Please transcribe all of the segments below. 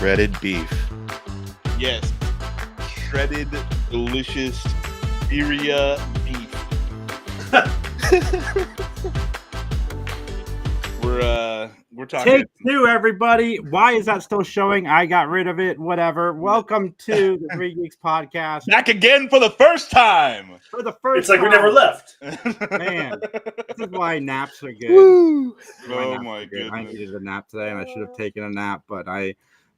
Shredded beef. Yes. Shredded, delicious birria beef. We're talking. Take two, everybody. Why is that still showing? I got rid of it. Whatever. Welcome to the Three Geeks Podcast. Back again for the first time. For the first It's like time. we never left. Man, this is why naps are good. Woo! Oh my Good. I goodness. needed a nap today, and I should have taken a nap, but I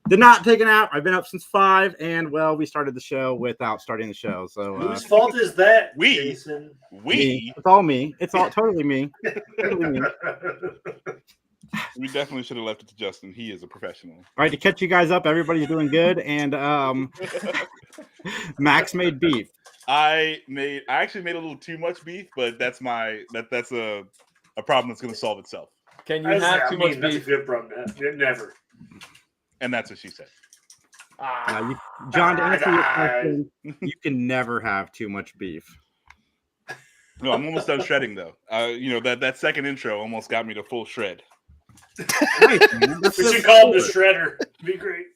did not take a nap. I've been up since 5, and well, we started the show without starting the show. So Whose fault is that, we- Jason? me. It's all me. It's all totally me. Totally me. We definitely should have left it to Justin. He is a professional. All right, to catch you guys up, everybody's doing good, and Max made beef. I actually made a little too much beef, but that's a problem that's going to solve itself. Can you have too much That's a beef? good problem. Never. And that's what she said. John, to answer your question, you can never have too much beef. No, I'm almost done shredding though. That second intro almost got me to full shred. Nice, man. That's We so should call him the cool. shredder. Be great.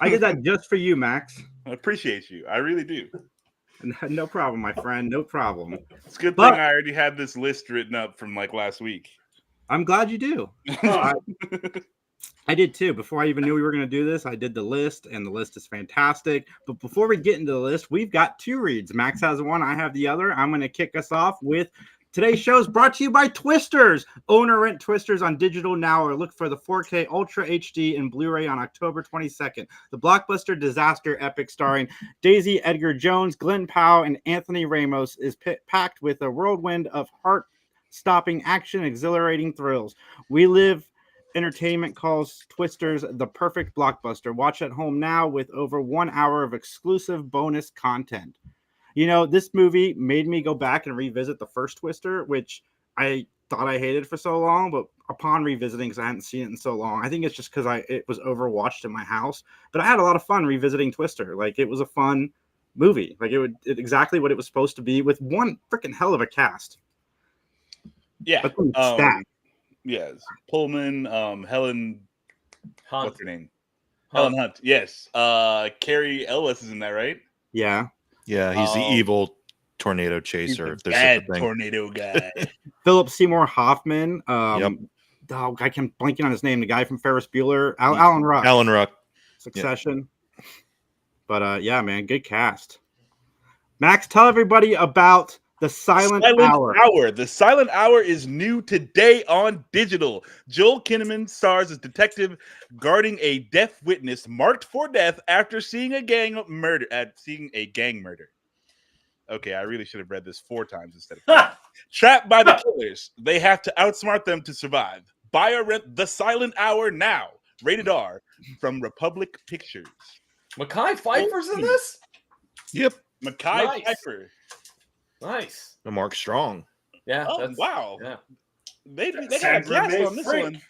I did that just for you, Max. I appreciate you. I really do. No problem, my friend. No problem. It's a good But- thing I already had this list written up from like last week. I'm glad you do. I did too. Before I even knew we were going to do this, I did the list, and the list is fantastic. But before we get into the list, we've got 2 reads. Max has one, I have the other. I'm going to kick us off with today's show is brought to you by Twisters. Own or rent Twisters on digital now, or look for the 4K Ultra HD and Blu-ray on October 22nd. The blockbuster disaster epic starring Daisy Edgar Jones, Glenn Powell, and Anthony Ramos is packed with a whirlwind of heart-stopping action, exhilarating thrills. We Live Entertainment calls Twisters the perfect blockbuster. Watch at home now with over 1 hour of exclusive bonus content. You know, this movie made me go back and revisit the first Twister, which I thought I hated for so long, but upon revisiting, because I hadn't seen it in so long, I think it's just because it was overwatched in my house. But I had a lot of fun revisiting Twister. Like, it was a fun movie. Like, it exactly what it was supposed to be, with one freaking hell of a cast. Yeah. But stacked. Yes. Pullman, Helen Hunt. what's her name? Helen Hunt. Yes. Carrie Ellis is in that, right? Yeah. Yeah, he's the evil tornado chaser. If there's such Bad a thing. tornado guy. Philip Seymour Hoffman. Yep. Oh, I can't blanking on his name. The guy from Ferris Bueller. Alan Ruck. Alan Ruck. Succession. Yeah. But yeah, man, good cast. Max, tell everybody about the Silent Hour. The Silent Hour is new today on digital. Joel Kinnaman stars as detective guarding a deaf witness marked for death after seeing a gang murder. Okay, I really should have read this 4 times instead of 3. Trapped by the killers, they have to outsmart them to survive. Buy or rent The Silent Hour now. Rated R from Republic Pictures. Mackay Pfeiffer's in this? Yep. Mackay Nice. Pfeiffer. Nice. Mark Strong. Yeah. Oh, wow. Yeah. They got a Sandra cast May on this Frank. one.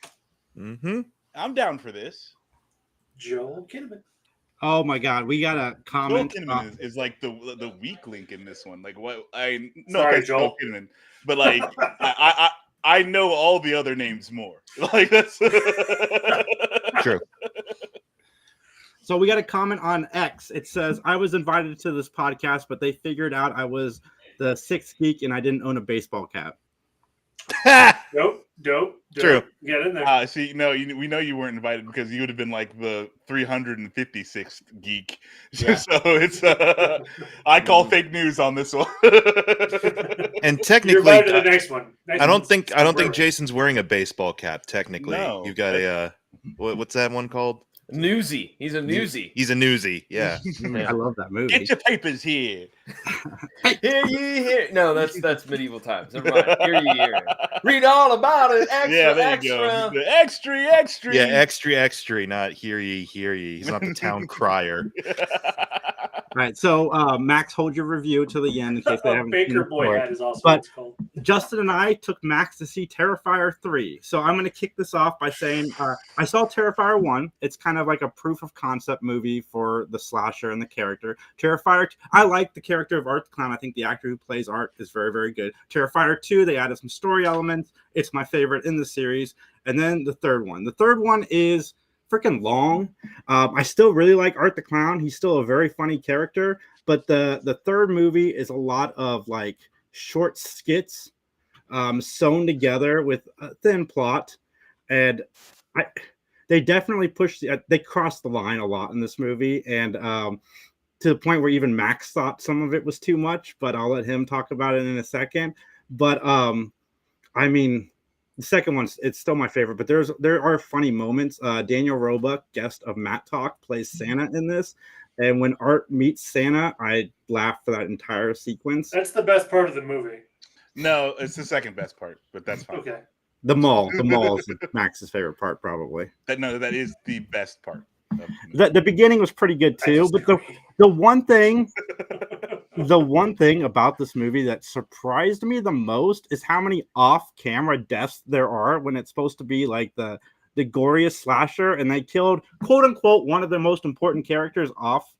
Mm-hmm. I'm down for this. Joel Kinnaman. Oh my God, we got a Joel comment. Kinnaman is like the weak link in this one. Like what? Sorry, offense to Joel. Kinnaman, but like I know all the other names more. Like that's True. So we got a comment on X. It says, I was invited to this podcast, but they figured out I was the 6th geek and I didn't own a baseball cap. Dope. True. Get in there. See, no, we know you weren't invited because you would have been like the 356th geek. Yeah. So it's I call fake news on this one. And You're technically, invited to the next one. I don't think Jason's wearing a baseball cap. Technically, No. you've got a what's that one called? Newsy. He's a newsy. He's a newsie. Yeah. I love that movie. Get your papers here. Hear ye hear. No, that's medieval times. Never mind. Hear ye hear. Read all about it. Extra, Yeah, there extra. you go. The extra. Yeah, extra, not hear ye. He's not the town crier. All right, so Max, hold your review till the end in case they haven't seen Baker it Boy before. hat is also But- what it's called. Justin and I took Max to see Terrifier 3. So I'm going to kick this off by saying I saw Terrifier 1. It's kind of like a proof of concept movie for the slasher and the character. Terrifier, I like the character of Art the Clown. I think the actor who plays Art is very, very good. Terrifier 2, they added some story elements. It's my favorite in the series. And then the third one. The third one is freaking long. I still really like Art the Clown. He's still a very funny character. But the third movie is a lot of like short skits sewn together with a thin plot. And they definitely they crossed the line a lot in this movie, and to the point where even Max thought some of it was too much, but I'll let him talk about it in a second. But I mean, the second one's it's still my favorite, but there are funny moments. Daniel Roebuck, guest of Matt Talk, plays Santa in this, and when Art meets Santa, I laughed for that entire sequence. That's the best part of the movie. No, it's the second best part, but that's fine. Okay. The mall is Max's favorite part, probably. That is the best part. The beginning was pretty good too, but the one thing about this movie that surprised me the most is how many off-camera deaths there are when it's supposed to be like the goriest slasher, and they killed quote unquote one of the most important characters off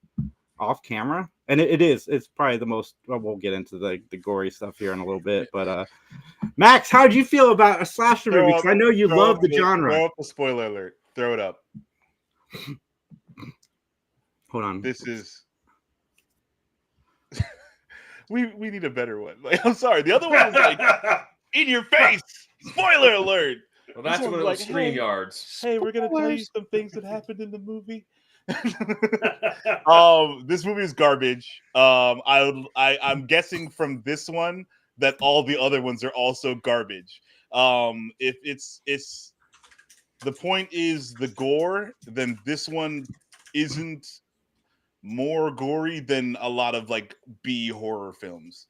camera. And it's probably the most, well, we'll get into the gory stuff here in a little bit, but Max, how'd you feel about a slasher movie? Because I know you love the genre. Throw up a spoiler alert. Throw it up. Hold on. This is we need a better one. Like, I'm sorry. The other one was like in your face. Spoiler alert. Well, that's one of those StreamYards. Hey, we're gonna tell you some things that happened in the movie. This movie is garbage. I'm guessing from this one that all the other ones are also garbage. If it's the point is the gore, then this one isn't more gory than a lot of like B horror films.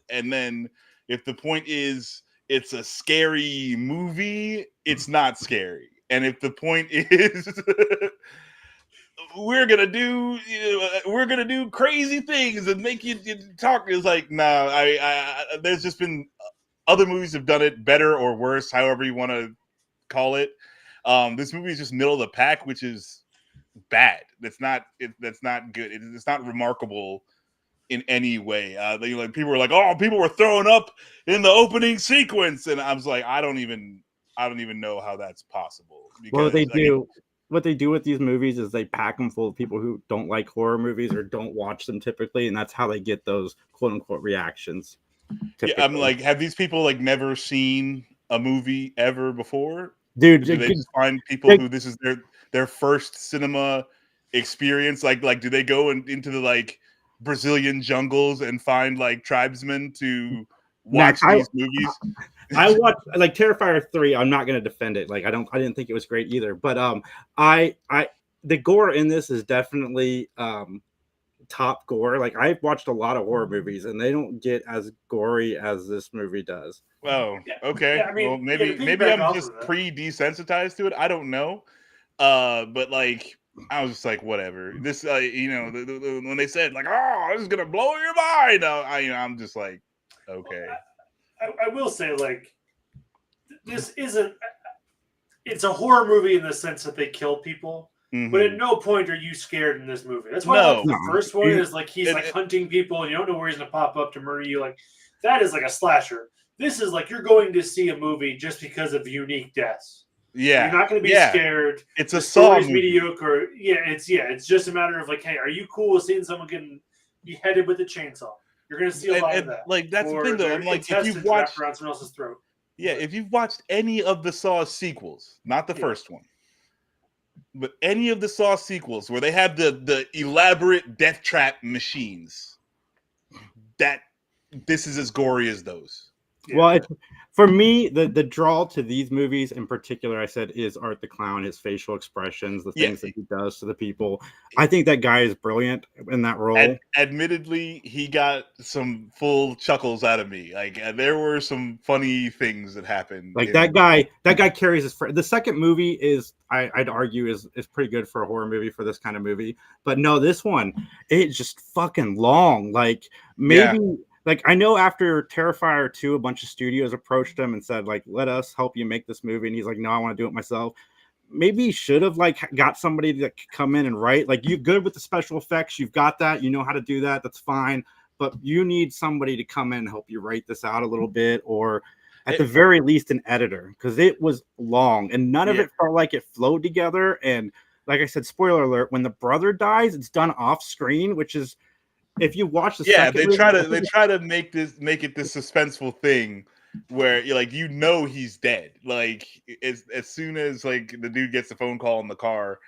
And then if the point is it's a scary movie, it's not scary. And if the point is we're gonna do crazy things and make you talk, it's like no. I there's just been other movies have done it better or worse, however you want to call it. This movie is just middle of the pack, which is bad. That's not good. It's not remarkable in any way. Like people were like, "Oh, people were throwing up in the opening sequence," and I was like, I don't even know how that's possible. Because, what they do with these movies is they pack them full of people who don't like horror movies or don't watch them typically, and that's how they get those quote unquote reactions. Typically. Yeah, I'm like, have these people like never seen a movie ever before? Dude, do they just find people who this is their first cinema experience? Like do they go into the like Brazilian jungles and find like tribesmen to watch these movies? I watched like Terrifier 3. I'm not going to defend it. Like I didn't think it was great either. But the gore in this is definitely top gore. Like I've watched a lot of horror movies and they don't get as gory as this movie does. Oh, okay. Yeah, I mean, well, maybe I'm just pre-desensitized to it. I don't know. But like I was just like, whatever. This, when they said like, "Oh, this is gonna blow your mind," I'm just like, okay. I will say, like, this isn't. It's a horror movie in the sense that they kill people, but at no point are you scared in this movie. That's why the first one is like he's like hunting people, and you don't know where he's gonna pop up to murder you. Like that is like a slasher. This is like you're going to see a movie just because of unique deaths. Yeah, you're not going to be scared. It's a Saw movie. Mediocre. It's just a matter of like, hey, are you cool with seeing someone getting beheaded with a chainsaw? You're going to see a lot of that. Like that's the thing, though. I'm like, if you've watched around someone else's throat. Yeah, if you've watched any of the Saw sequels, not the first one, but any of the Saw sequels where they have the elaborate death trap machines, this is as gory as those. Yeah. Well, for me, the draw to these movies in particular, I said, is Art the Clown, his facial expressions, the things that he does to the people. I think that guy is brilliant in that role. Admittedly, he got some full chuckles out of me. Like there were some funny things that happened. Like that guy carries his. The second movie is, I'd argue, is pretty good for a horror movie, for this kind of movie. But no, this one, it's just fucking long. Like maybe. Yeah. Like, I know after Terrifier 2, a bunch of studios approached him and said, like, let us help you make this movie. And he's like, no, I want to do it myself. Maybe he should have, like, got somebody that could come in and write. Like, you're good with the special effects. You've got that. You know how to do that. That's fine. But you need somebody to come in and help you write this out a little bit, or at the very least an editor, because it was long. And none of it felt like it flowed together. And like I said, spoiler alert, when the brother dies, it's done off screen, which is, if you watch the Yeah, second they movie, try to make it this suspenseful thing where you're like, he's dead. Like as soon as like the dude gets the phone call in the car,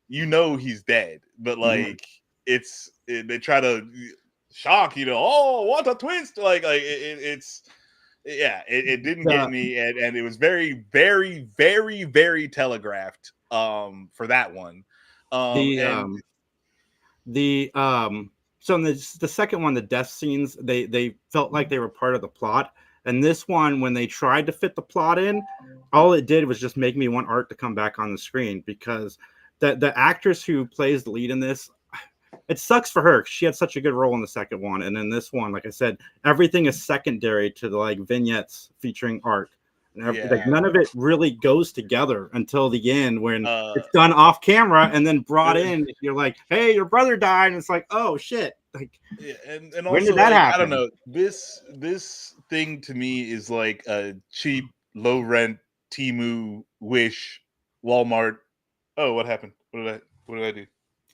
he's dead. But like they try to shock, oh, what a twist. Like it's it didn't get me, and it was very, very, very, very telegraphed for that one. So in the second one, the death scenes, they felt like they were part of the plot. And this one, when they tried to fit the plot in, all it did was just make me want Art to come back on the screen, because the actress who plays the lead in this, it sucks for her. She had such a good role in the second one. And in this one, like I said, everything is secondary to the like vignettes featuring Art. Like none of it really goes together until the end when it's done off camera and then brought in. You're like, hey, your brother died, and it's like, oh shit. Like, and when also, did that happen? I don't know. This thing to me is like a cheap, low rent Temu, Wish, Walmart. Oh, what happened? What did I do?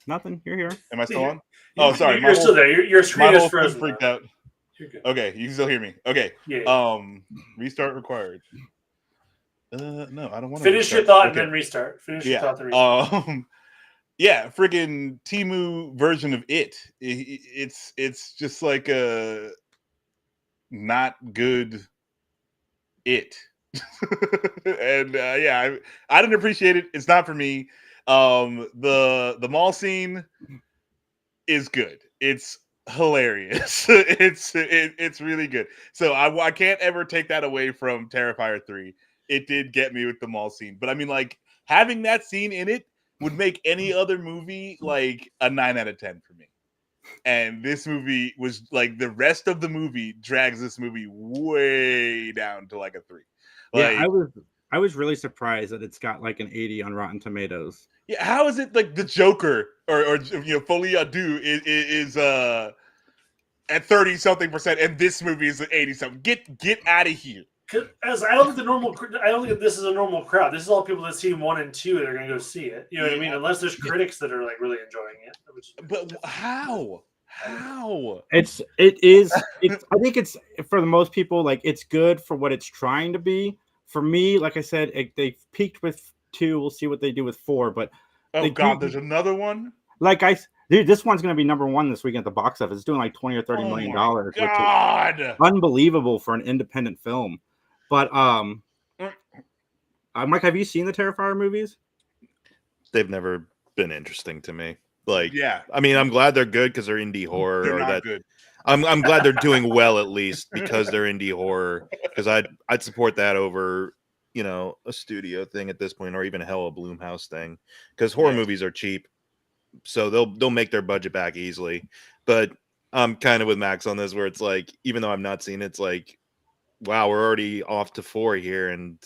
Nothing. You're here. Am I still on? Oh, sorry. You're still there. Your screen is frozen. Freaked out. Okay, you can still hear me. Okay. Yeah. Restart required. No, I don't want to finish your thought and then restart. Your thought and restart. Yeah, friggin' Temu version of it's just like a not good and I didn't appreciate it. It's not for me. The mall scene is good. It's hilarious. It's really good. So I can't ever take that away from Terrifier 3. It did get me with the mall scene, but I mean, like, having that scene in it would make any other movie like a 9 out of 10 for me. And this movie was like, the rest of the movie drags this movie way down to like a 3. Like, yeah, I was really surprised that it's got like an 80 on Rotten Tomatoes. Yeah, how is it like the Joker or Folie à Deux is at 30-something%, and this movie is at 80-something? Get out of here. As I don't think this is a normal crowd. This is all people that see 1 and 2 that are going to go see it. You know what I mean? Unless there's critics that are like really enjoying it. But how? It is. I think it's, for the most people, like, it's good for what it's trying to be. For me, like I said, they peaked with 2. We'll see what they do with 4. But there's another one. Like dude, this one's going to be number 1 this week at the box office. It's doing like $20 or $30 million. God, which is unbelievable for an independent film. But Mike, have you seen the Terrifier movies? They've never been interesting to me. Like, yeah, I mean, I'm glad they're good because they're indie horror. They're not good. I'm glad they're doing well, at least, because they're indie horror. Because I'd support that over, a studio thing at this point, or even a Blumhouse thing. Because horror movies are cheap, so they'll make their budget back easily. But I'm kind of with Max on this, where it's like, even though I've not seen it, it's like, wow, we're already off to 4 here, and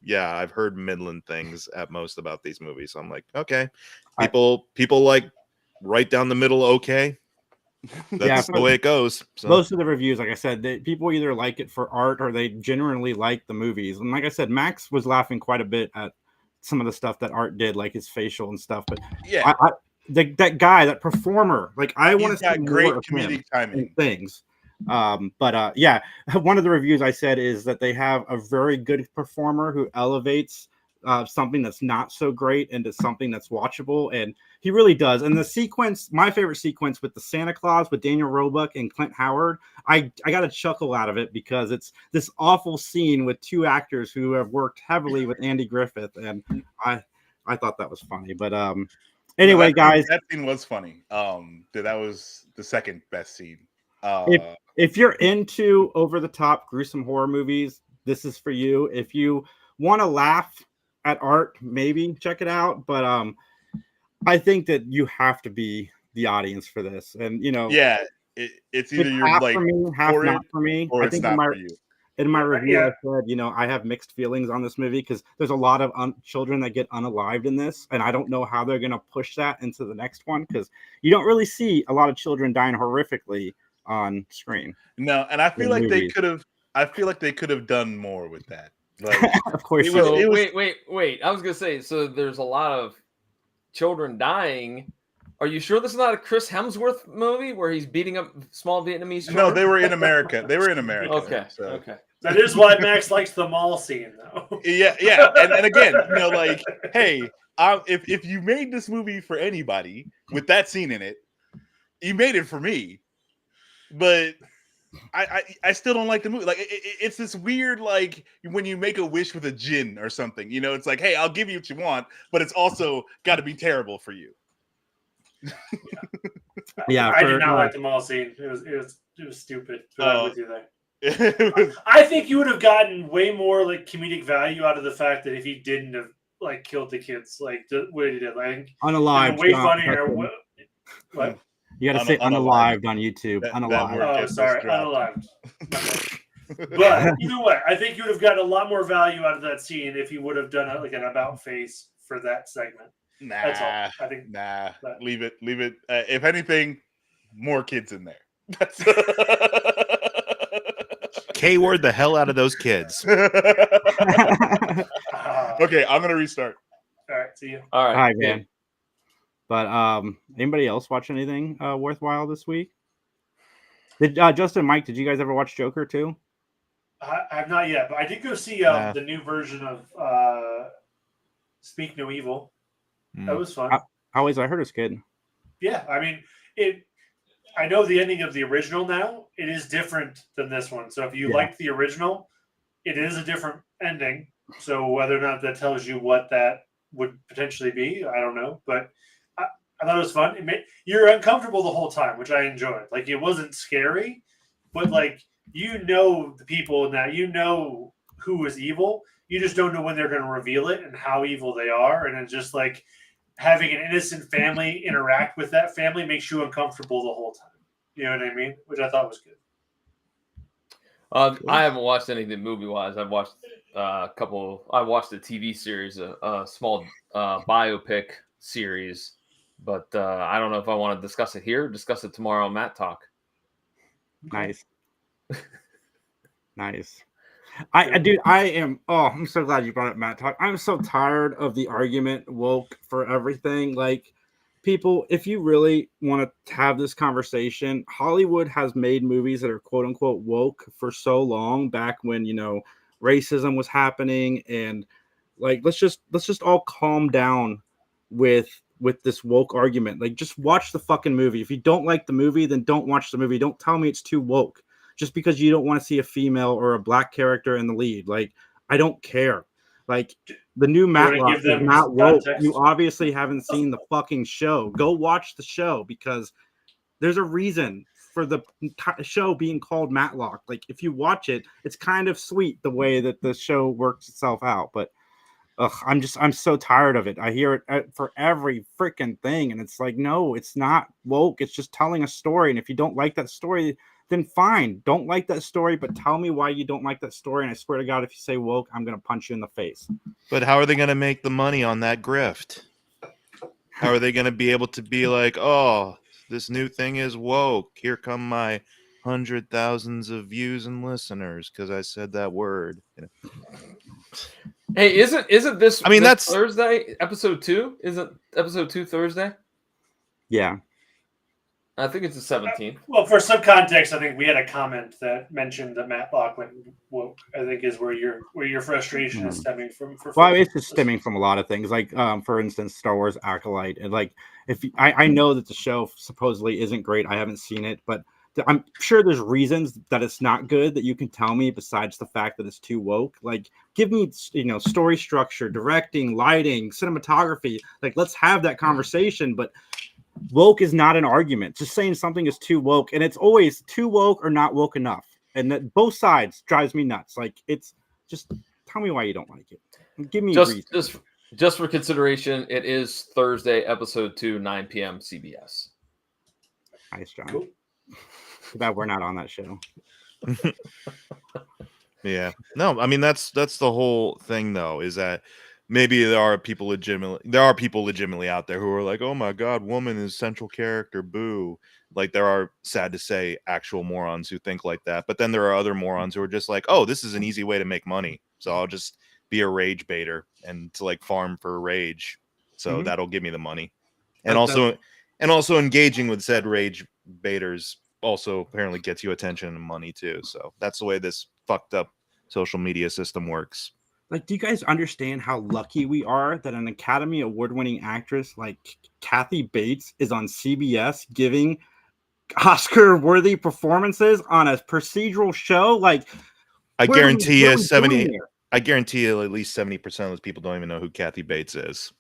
yeah, I've heard Midland things at most about these movies. So I'm like, okay, people like right down the middle. Okay, that's the way it goes. So. Most of the reviews, like I said, people either like it for art or they generally like the movies. And like I said, Max was laughing quite a bit at some of the stuff that Art did, like his facial and stuff. But yeah, that guy, that performer, like, I want to see great more of comedic timing and things. Yeah, one of the reviews I said is that they have a very good performer who elevates something that's not so great into something that's watchable, and he really does. And the sequence, my favorite sequence with the Santa Claus with Daniel Roebuck and Clint Howard, I got a chuckle out of it, because it's this awful scene with 2 actors who have worked heavily with Andy Griffith, and I thought that was funny. But anyway, guys, that scene was funny. That was the second best scene. If you're into over-the-top gruesome horror movies, this is for you. If you want to laugh at Art, maybe check it out. But I think that you have to be the audience for this. And it's either you're half like for me, half not for me. Or I think not for you. In my review, I said, I have mixed feelings on this movie, because there's a lot of children that get unalived in this, and I don't know how they're going to push that into the next one, because you don't really see a lot of children dying horrifically on screen. No, and I feel like they could have done more with that. Like, of course. Wait. I was gonna say, so there's a lot of children dying. Are you sure this is not a Chris Hemsworth movie where he's beating up small Vietnamese children? No, they were in America. Okay. So. Okay. That is why Max likes the mall scene, though. Yeah. And again, like, hey, if you made this movie for anybody with that scene in it, you made it for me. But I still don't like the movie. Like, it's this weird, like, when you make a wish with a djinn or something. It's like, hey, I'll give you what you want, but it's also got to be terrible for you. Yeah, I did not like the mall scene. It was stupid. I'm with you there. I think you would have gotten way more like comedic value out of the fact that if he didn't have like killed the kids, like the way he did, like unalived. Way funnier. What? You got to say unalived on YouTube. Unalived. Oh, sorry, unalived. But either way, I think you would have gotten a lot more value out of that scene if you would have done like an about face for that segment. Nah, that's all. I think. Nah, leave it. If anything, more kids in there. That's K-word the hell out of those kids. Okay, I'm gonna restart. All right, see you. All right, man. But anybody else watch anything worthwhile this week? Did Justin, Mike? Did you guys ever watch Joker too? I have not yet, but I did go see the new version of Speak No Evil. That was fun. I heard it's good. Yeah, I mean I know the ending of the original now. It is different than this one. So if you liked the original, it is a different ending. So whether or not that tells you what that would potentially be, I don't know. But I thought it was fun. You're uncomfortable the whole time, which I enjoyed. Like, it wasn't scary, but like, the people in that, who is evil. You just don't know when they're going to reveal it and how evil they are. And it's just like having an innocent family interact with that family makes you uncomfortable the whole time. You know what I mean? Which I thought was good. I haven't watched anything movie-wise. I've watched a couple. I watched a TV series, a small biopic series, but I don't know if I want to discuss it here or discuss it tomorrow on Matt Talk. Nice. Nice. I'm so glad you brought up Matt Talk. I'm so tired of the argument woke for everything. Like, people, if you really want to have this conversation, Hollywood has made movies that are quote unquote woke for so long, back when, racism was happening, and like, let's just all calm down with this woke argument. Like, just watch the fucking movie. If you don't like the movie, then don't watch the movie. Don't tell me it's too woke just because you don't want to see a female or a black character in the lead. Like, I don't care. Like, the new Matlock is not woke. You obviously haven't seen the fucking show. Go watch the show, because there's a reason for the show being called Matlock. Like, if you watch it, it's kind of sweet the way that the show works itself out. But I'm so tired of it. I hear it for every freaking thing, and it's like, no, it's not woke. It's just telling a story, and if you don't like that story, then fine. Don't like that story, but tell me why you don't like that story. And I swear to God, if you say woke, I'm going to punch you in the face. But how are they going to make the money on that grift? How are they going to be able to be like, oh, this new thing is woke. Here come my 100,000s of views and listeners because I said that word. Hey, isn't this? I mean, this that's Thursday, episode 2. Isn't episode 2 Thursday? Yeah. I think it's the 17th. Well, for some context, I think we had a comment that mentioned that Matlock went woke. I think is where your frustration is stemming from. Well, it's just stemming from a lot of things. Like, for instance, Star Wars Acolyte, and like, I know that the show supposedly isn't great. I haven't seen it, but I'm sure there's reasons that it's not good that you can tell me besides the fact that it's too woke. Like, give me, story structure, directing, lighting, cinematography. Like, let's have that conversation, but woke is not an argument. Just saying something is too woke, and it's always too woke or not woke enough, and that both sides drives me nuts. Like, it's just tell me why you don't like it. Give me just for consideration. It is Thursday, episode 2, 9 p.m. CBS. Nice, John. Cool. Too bad we're not on that show. Yeah. No, I mean, that's the whole thing, though, is that maybe there are people legitimately out there who are like, oh my God, woman is central character, boo. Like, there are, sad to say, actual morons who think like that. But then there are other morons who are just like, oh, this is an easy way to make money, so I'll just be a rage baiter and to like farm for rage. so that'll give me the money. And That- also engaging with said rage baiters also apparently gets you attention and money too. So that's the way this fucked up social media system works. Like, do you guys understand how lucky we are that an Academy Award-winning actress like Kathy Bates is on CBS giving Oscar-worthy performances on a procedural show? Like, I guarantee you I guarantee you at least 70% of those people don't even know who Kathy Bates is.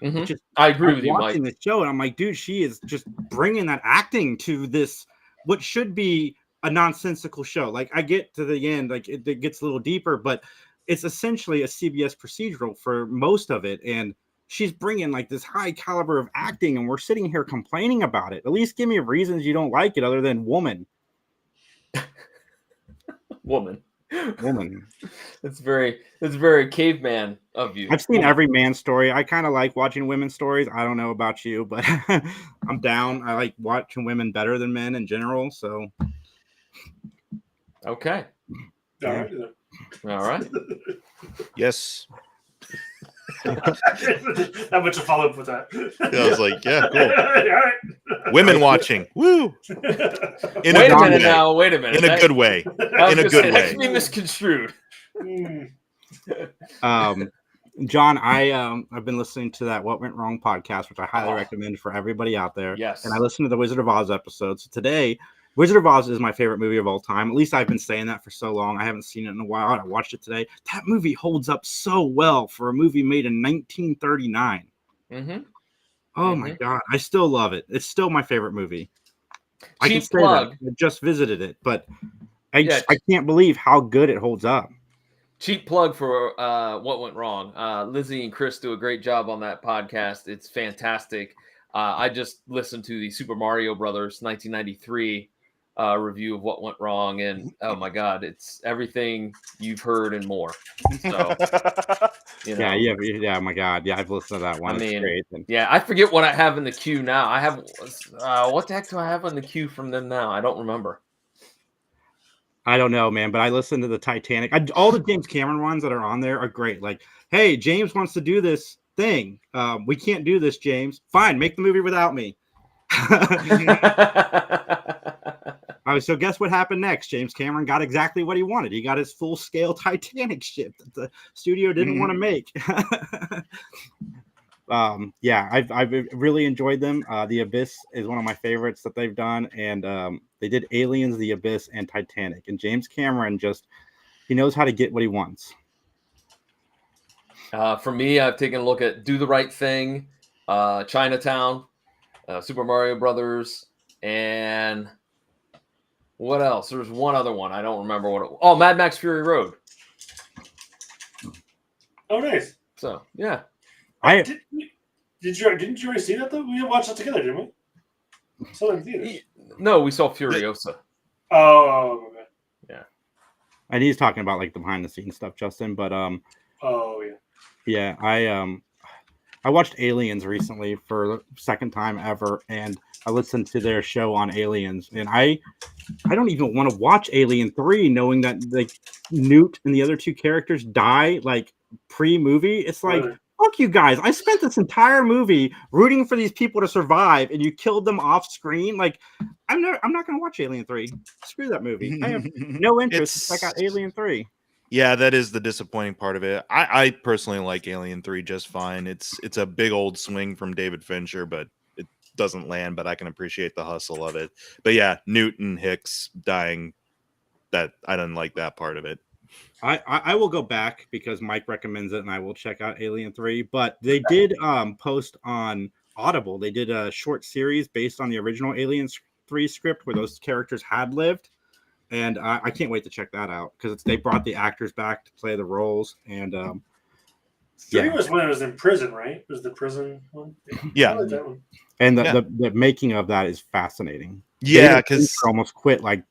Mhm. I agree with you, Mike. Watching the show, and I'm like, dude, she is just bringing that acting to this, what should be a nonsensical show. Like, I get to the end, like it gets a little deeper, but it's essentially a CBS procedural for most of it, and she's bringing like this high caliber of acting, and we're sitting here complaining about it. At least give me reasons you don't like it, other than woman. It's very caveman of you. I've seen every man story. I kind of like watching women's stories. I don't know about you, but I'm down. I like watching women better than men in general. So, okay, yeah. all right. Yes. Not much to follow up with that. I was like, yeah, cool. All right. Women watching. Woo. In Wait a a good minute way. now. Wait a minute. In a good way. I was in a gonna good say, way. That can be misconstrued. John, I've been listening to that What Went Wrong podcast, which I highly recommend for everybody out there. Yes. And I listened to the Wizard of Oz episode. So today, Wizard of Oz is my favorite movie of all time. At least I've been saying that for so long. I haven't seen it in a while. I watched it today. That movie holds up so well for a movie made in 1939. Mm-hmm. Oh my God. I still love it. It's still my favorite movie. I can Cheap say plug. that. I just visited it, but I can't believe how good it holds up. Cheap plug for What Went Wrong. Lizzie and Chris do a great job on that podcast. It's fantastic. I just listened to the Super Mario Brothers 1993 review of What Went Wrong, and oh my God, it's everything you've heard and more. So, yeah, my God, yeah, I've listened to that one. It's great. Yeah, I forget what I have in the queue now. I have what the heck do I have on the queue from them now? I don't remember. I don't know, man, but I listened to the Titanic. All the James Cameron ones that are on there are great. Like, hey, James wants to do this thing. We can't do this, James. Fine, make the movie without me. So guess what happened next? James Cameron got exactly what he wanted. He got his full-scale Titanic ship that the studio didn't want to make. I've really enjoyed them. The Abyss is one of my favorites that they've done, and they did Aliens, The Abyss, and Titanic. And James Cameron he knows how to get what he wants. For me, I've taken a look at Do the Right Thing, Chinatown, Super Mario Brothers, and what else? There's one other one. I don't remember what it was. Oh, Mad Max Fury Road. Oh, nice. So, yeah. Didn't you already see that, though? We didn't watch that together, didn't we? Saw it in theaters. No, we saw Furiosa. Oh, okay. Yeah. And he's talking about like the behind the scenes stuff, Justin. But oh yeah. Yeah, I watched Aliens recently for the second time ever, and I listened to their show on Aliens, and I don't even want to watch Alien 3 knowing that like Newt and the other two characters die like pre-movie. It's like, fuck you guys. I spent this entire movie rooting for these people to survive, and you killed them off screen. Like, I'm not going to watch Alien 3. Screw that movie. I have no interest to check out Alien 3. Yeah, that is the disappointing part of it. I personally like Alien 3 just fine. It's a big old swing from David Fincher, but it doesn't land, but I can appreciate the hustle of it. But yeah, Newt and Hicks dying, that I didn't like that part of it. I will go back because Mike recommends it, and I will check out Alien 3. But they did post on Audible. They did a short series based on the original Alien 3 script where those characters had lived. And I can't wait to check that out because they brought the actors back to play the roles. And Three was when it was in prison, right? It was the prison one? Yeah. I like that one. And the making of that is fascinating. Yeah, because almost quit like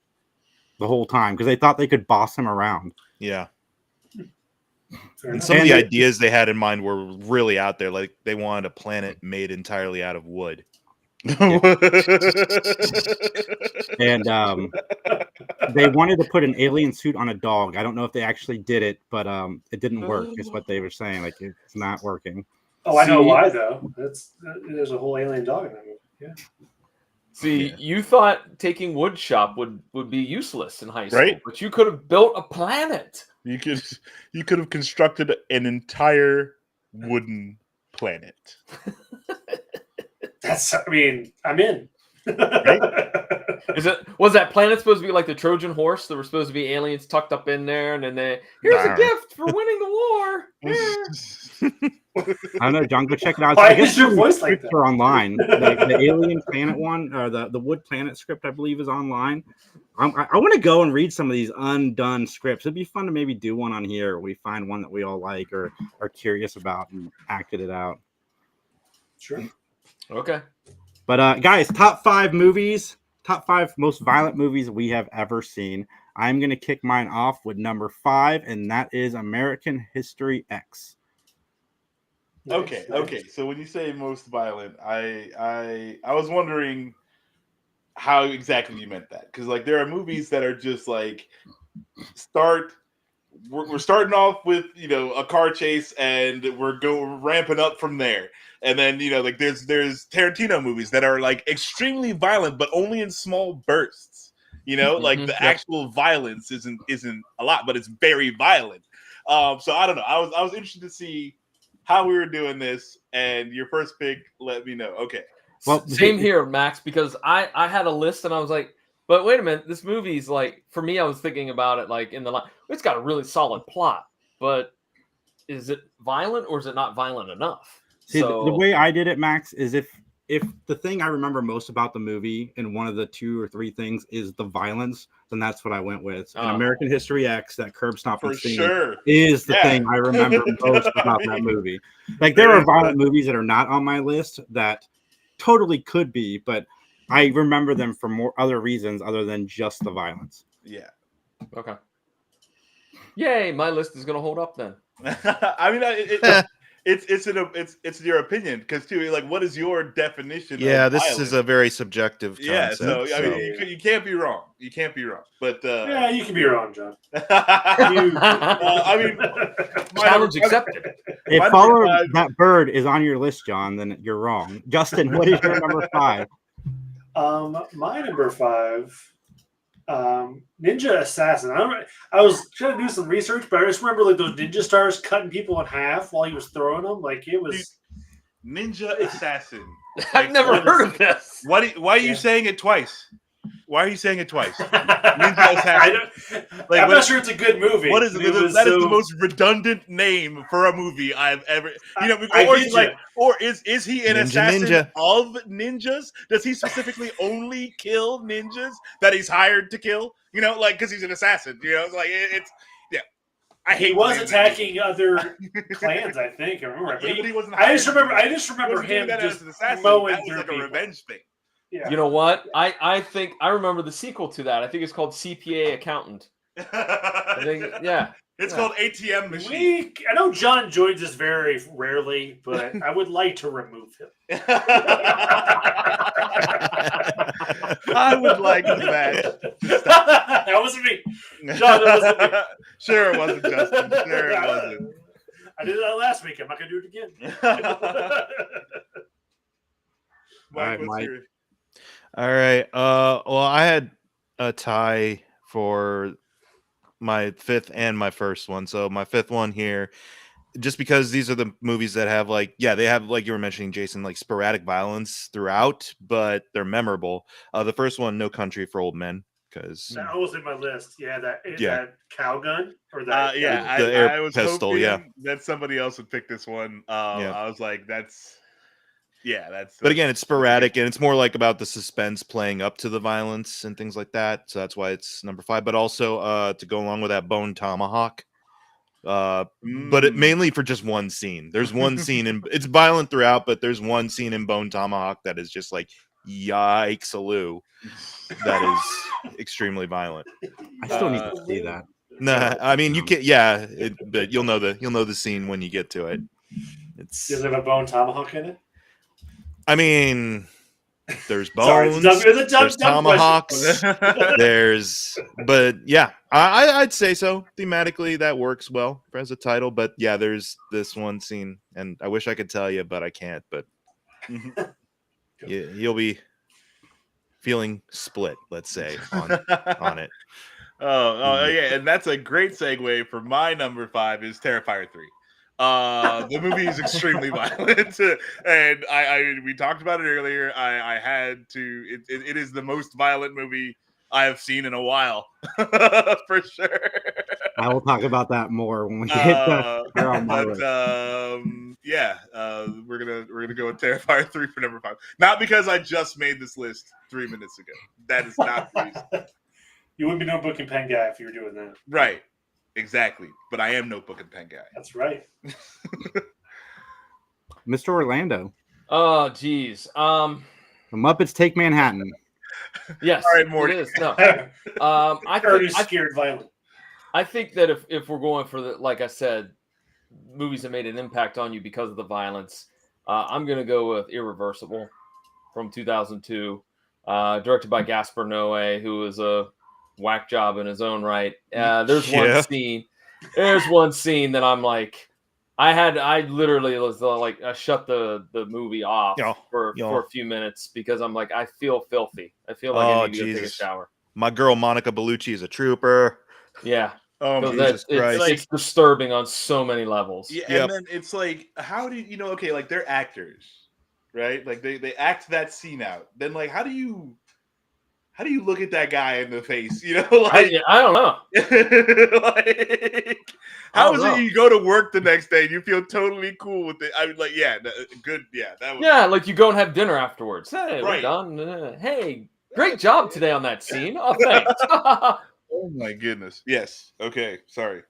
the whole time because they thought they could boss him around. Yeah. Fair And enough. some of the ideas they had in mind were really out there. Like they wanted a planet made entirely out of wood. And they wanted to put an alien suit on a dog. I don't know if they actually did it, but it didn't work. Is what they were saying. Like it's not working. Oh, I know why though. There's a whole alien dog in that movie. Yeah. See, you thought taking wood shop would be useless in high school, Right? but you could have built a planet. You could have constructed an entire wooden planet. I'm in. Was that planet supposed to be like the Trojan horse? There were supposed to be aliens tucked up in there, and then here's a gift for winning the war. I don't know, John. Go check it out. Why I guess is your voice like that? Online, the alien planet one, or the wood planet script, I believe, is online. I want to go and read some of these undone scripts. It'd be fun to maybe do one on here. Or we find one that we all like or are curious about and acted it out. Sure. Okay. But guys, top 5 movies, top 5 most violent movies we have ever seen. I'm going to kick mine off with number 5, and that is American History X. Okay. So when you say most violent, I was wondering how exactly you meant that, because like there are movies that are just like we're starting off with a car chase and we're ramping up from there, and then like there's Tarantino movies that are like extremely violent but only in small bursts. Like the actual violence isn't a lot, but it's very violent. So I don't know. I was interested to see how we were doing this, and your first pick let me know. Okay. Well, same here, Max, because I had a list and I was like, but wait a minute, this movie's like, for me, I was thinking about it like in the line. It's got a really solid plot, but is it violent or is it not violent enough? See, the way I did it, Max, is if the thing I remember most about the movie, and one of the 2 or 3 things is the violence, then that's what I went with. And American History X, that curb stomping scene, is the thing I remember most about that movie. Like there are violent movies that are not on my list that totally could be, but I remember them for more other reasons other than just the violence. Yeah. Okay. Yay, my list is going to hold up then. I mean, it's your opinion, because too, like, what is your definition? Yeah, of this violence? is a very subjective concept. Yeah, so I mean, you can't be wrong. You can't be wrong. But yeah, you can be wrong, John. I mean, challenge accepted. If Follow That Bird is on your list, John, then you're wrong. Justin, what is your number 5? My number 5, Ninja Assassin. I was trying to do some research, but I just remember like those ninja stars cutting people in half while he was throwing them. Like it was Ninja Assassin. I've never heard of this. Why are you saying it twice? Why are you saying it twice? Ninja Assassin. I'm not sure it's a good movie. What is it? That is the most redundant name for a movie I've ever. Or is he an assassin of ninjas? Does he specifically only kill ninjas that he's hired to kill? Because he's an assassin. It's yeah. He was attacking other clans, I think. I remember. I just remember him just mowing through like a revenge thing. Yeah. You know what? I think I remember the sequel to that. I think it's called CPA Accountant. I think, it's called ATM Machine. I know John joins us very rarely, but I would like to remove him. I would like that. That wasn't me. John, that wasn't me. Sure it wasn't, Justin. Sure it wasn't. I did that last week. I'm not going to do it again. Mike. All right. Well, I had a tie for my 5th and my first one. So my 5th one here, just because these are the movies that have they have, like you were mentioning, Jason, like sporadic violence throughout, but they're memorable. The first one, No Country for Old Men, because that was in my list. Yeah, that cow gun or that the air I was pistol. hoping Yeah, that somebody else would pick this one. I was like, that's. But again, it's sporadic, and it's more like about the suspense playing up to the violence and things like that. So that's why it's number 5. But also to go along with that, Bone Tomahawk. But it mainly for just one scene. There's one scene, and it's violent throughout, but there's one scene in Bone Tomahawk that is just like yikes-a-loo. That is extremely violent. I still need to see that. Nah, I mean you can. Yeah, but you'll know the scene when you get to it. Does it have a Bone Tomahawk in it? I mean, There's Sorry, bones. it's a dumb There's tomahawks. question. But yeah, I'd say so. Thematically, that works well as a title. But yeah, there's this one scene, and I wish I could tell you, but I can't. But you'll be feeling split, let's say, on it. Yeah, and that's a great segue for my number 5 is Terrifier 3. The movie is extremely violent, and we talked about it earlier. I had to. It is the most violent movie I have seen in a while, for sure. I will talk about that more when we get we're gonna go with Terrifier 3 for number 5. Not because I just made this list 3 minutes ago. That is not the reason. You wouldn't be Notebook and Pen guy if you were doing that. Right. Exactly. But I am Notebook and Pen guy. That's right. Mr. Orlando. Oh, geez. The Muppets Take Manhattan. Yes. All right, Morty. It is. No. Scared violent. I think that if we're going for like I said, movies that made an impact on you because of the violence, I'm going to go with Irreversible from 2002, directed by Gaspar Noé, who is a whack job in his own right. There's one scene that I'm like, I literally was like, I shut the movie off for a few minutes because I'm like, I feel filthy. I feel like I need to go take a shower. My girl Monica Bellucci is a trooper. Yeah. Oh, Jesus Christ. It's disturbing on so many levels. Yeah, and then it's like, how do you know? Okay, like they're actors, right? Like they act that scene out. Then like, how do you look at that guy in the face? You know, like I don't know. Like, how is it you go to work the next day and you feel totally cool with it? I mean, like, good. Yeah, that was. Yeah, like you go and have dinner afterwards. Hey, right. We're done. Hey, great job today on that scene. Oh, thanks. Oh my goodness. Yes. Okay. Sorry.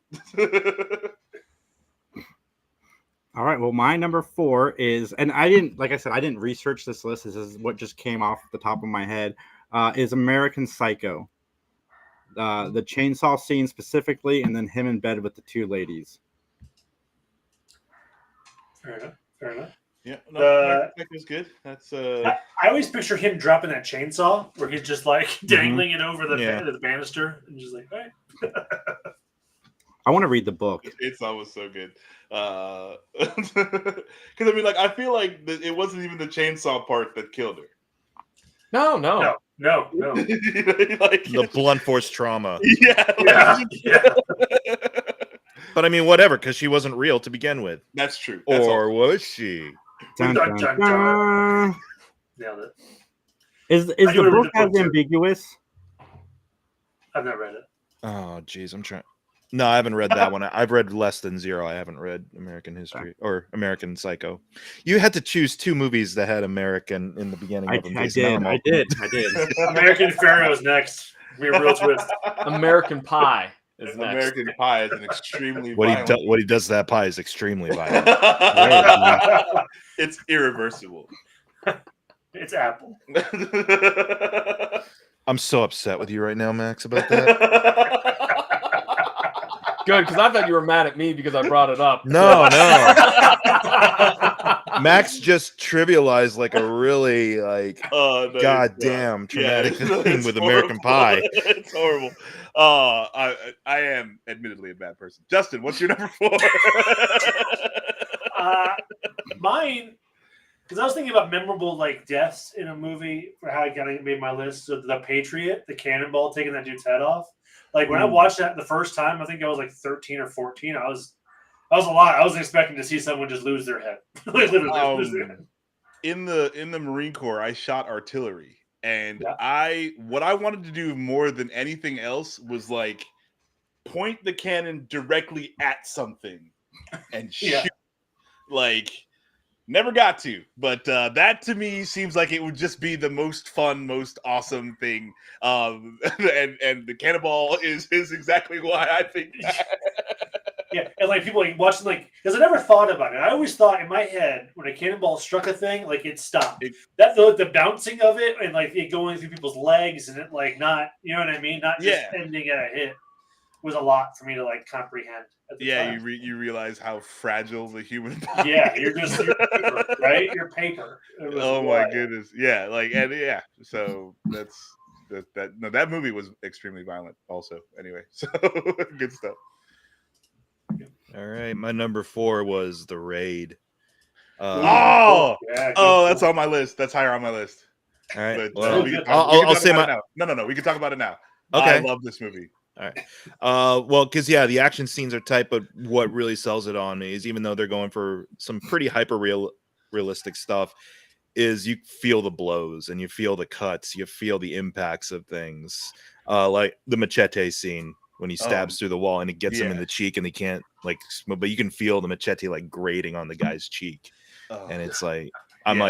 All right. Well, my number 4 is, and I didn't research this list. This is what just came off the top of my head. Is American Psycho. The chainsaw scene specifically, and then him in bed with the 2 ladies. Fair enough. Yeah, that was good. That's I always picture him dropping that chainsaw where he's just like dangling it over the banister and just like, all right. I want to read the book. It's almost so good. Because I mean, like, I feel like it wasn't even the chainsaw part that killed her. No. Like, the blunt force trauma. Yeah. But I mean, whatever, because she wasn't real to begin with. That's true. Was she? Dun, dun, dun. Nailed it. Is the book as ambiguous? I've not read it. Oh, geez, I'm trying. No, I haven't read that one. I've read less than 0. I haven't read American History or American Psycho. You had to choose 2 movies that had American in the beginning of them. I did. American Pharaoh's next. Be a real twist. American Pie is next. American Pie is an extremely what he does to that pie is extremely violent. It's irreversible. It's Apple. I'm so upset with you right now, Max, about that. Good, because I thought you were mad at me because I brought it up. No. Max just trivialized like a really goddamn traumatic thing with American Pie. It's horrible. I am admittedly a bad person. Justin, what's your number 4? Mine, because I was thinking about memorable like deaths in a movie for how I kind of made my list. So the Patriot, the cannonball taking that dude's head off. Like when I watched that the first time, I think I was like 13 or 14. I was a lot. I wasn't expecting to see someone just lose their head. Lose their head. In the Marine Corps, I shot artillery, and what I wanted to do more than anything else was like point the cannon directly at something and shoot. Like, never got to, but that to me seems like it would just be the most fun, most awesome thing. And the cannonball is exactly why I think that. Yeah, and like people like watching like because I never thought about it. I always thought in my head when a cannonball struck a thing, like it stopped. The bouncing of it and like it going through people's legs and it like not, you know what I mean? Not just ending at a hit. was a lot for me to like comprehend. At the time. You realize how fragile the human body. Yeah, you're paper, right? You're paper. Oh my goodness, yeah, like and yeah. So that movie was extremely violent. Also, anyway, so good stuff. All right, my number 4 was The Raid. That's on my list. That's higher on my list. All right, But, well, we can I'll say my no. We can talk about it now. Okay. I love this movie. All right. Well, because the action scenes are tight, but what really sells it on is, even though they're going for some pretty realistic stuff, is you feel the blows and you feel the cuts, you feel the impacts of things. Like the machete scene when he stabs through the wall and it gets him in the cheek and he can't but you can feel the machete like grating on the guy's cheek. And it's like, I'm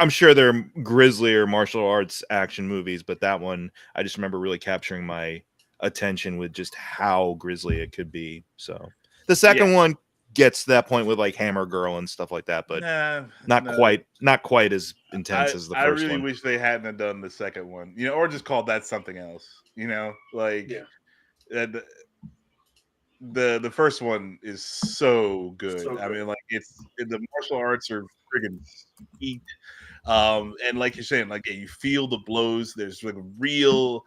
sure there are grislier martial arts action movies, but that one I just remember really capturing my attention with just how grisly it could be. So the second one gets to that point with like Hammer Girl and stuff like that, but not quite as intense as the first one. I really wish they hadn't done the second one, or just called that something else. The first one is so good. I mean, like the martial arts are friggin' sweet. And like you're saying, like you feel the blows. There's like real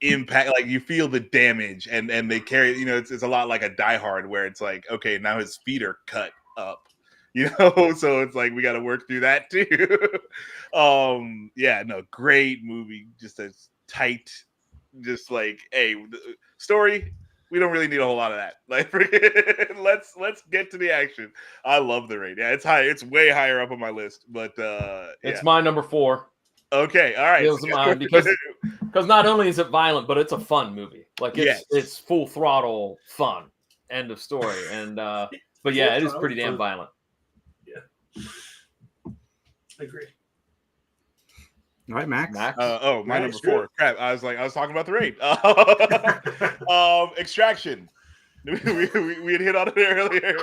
impact. Like you feel the damage, and they carry. It's a lot like a Die Hard, where it's like, okay, now his feet are cut up. So it's like we got to work through that too. Great movie. Just a tight, just like story. We don't really need a whole lot of that. Like, let's get to the action. I love The Raid. Yeah, it's high. It's way higher up on my list. But it's my number 4. Okay, all right. It was mine because not only is it violent, but it's a fun movie. Like it's full throttle fun. End of story. And but yeah, it is pretty damn violent. Yeah, I agree. All right, Max. My number 4. Crap, I was talking about The Raid. Extraction. we had hit on it earlier.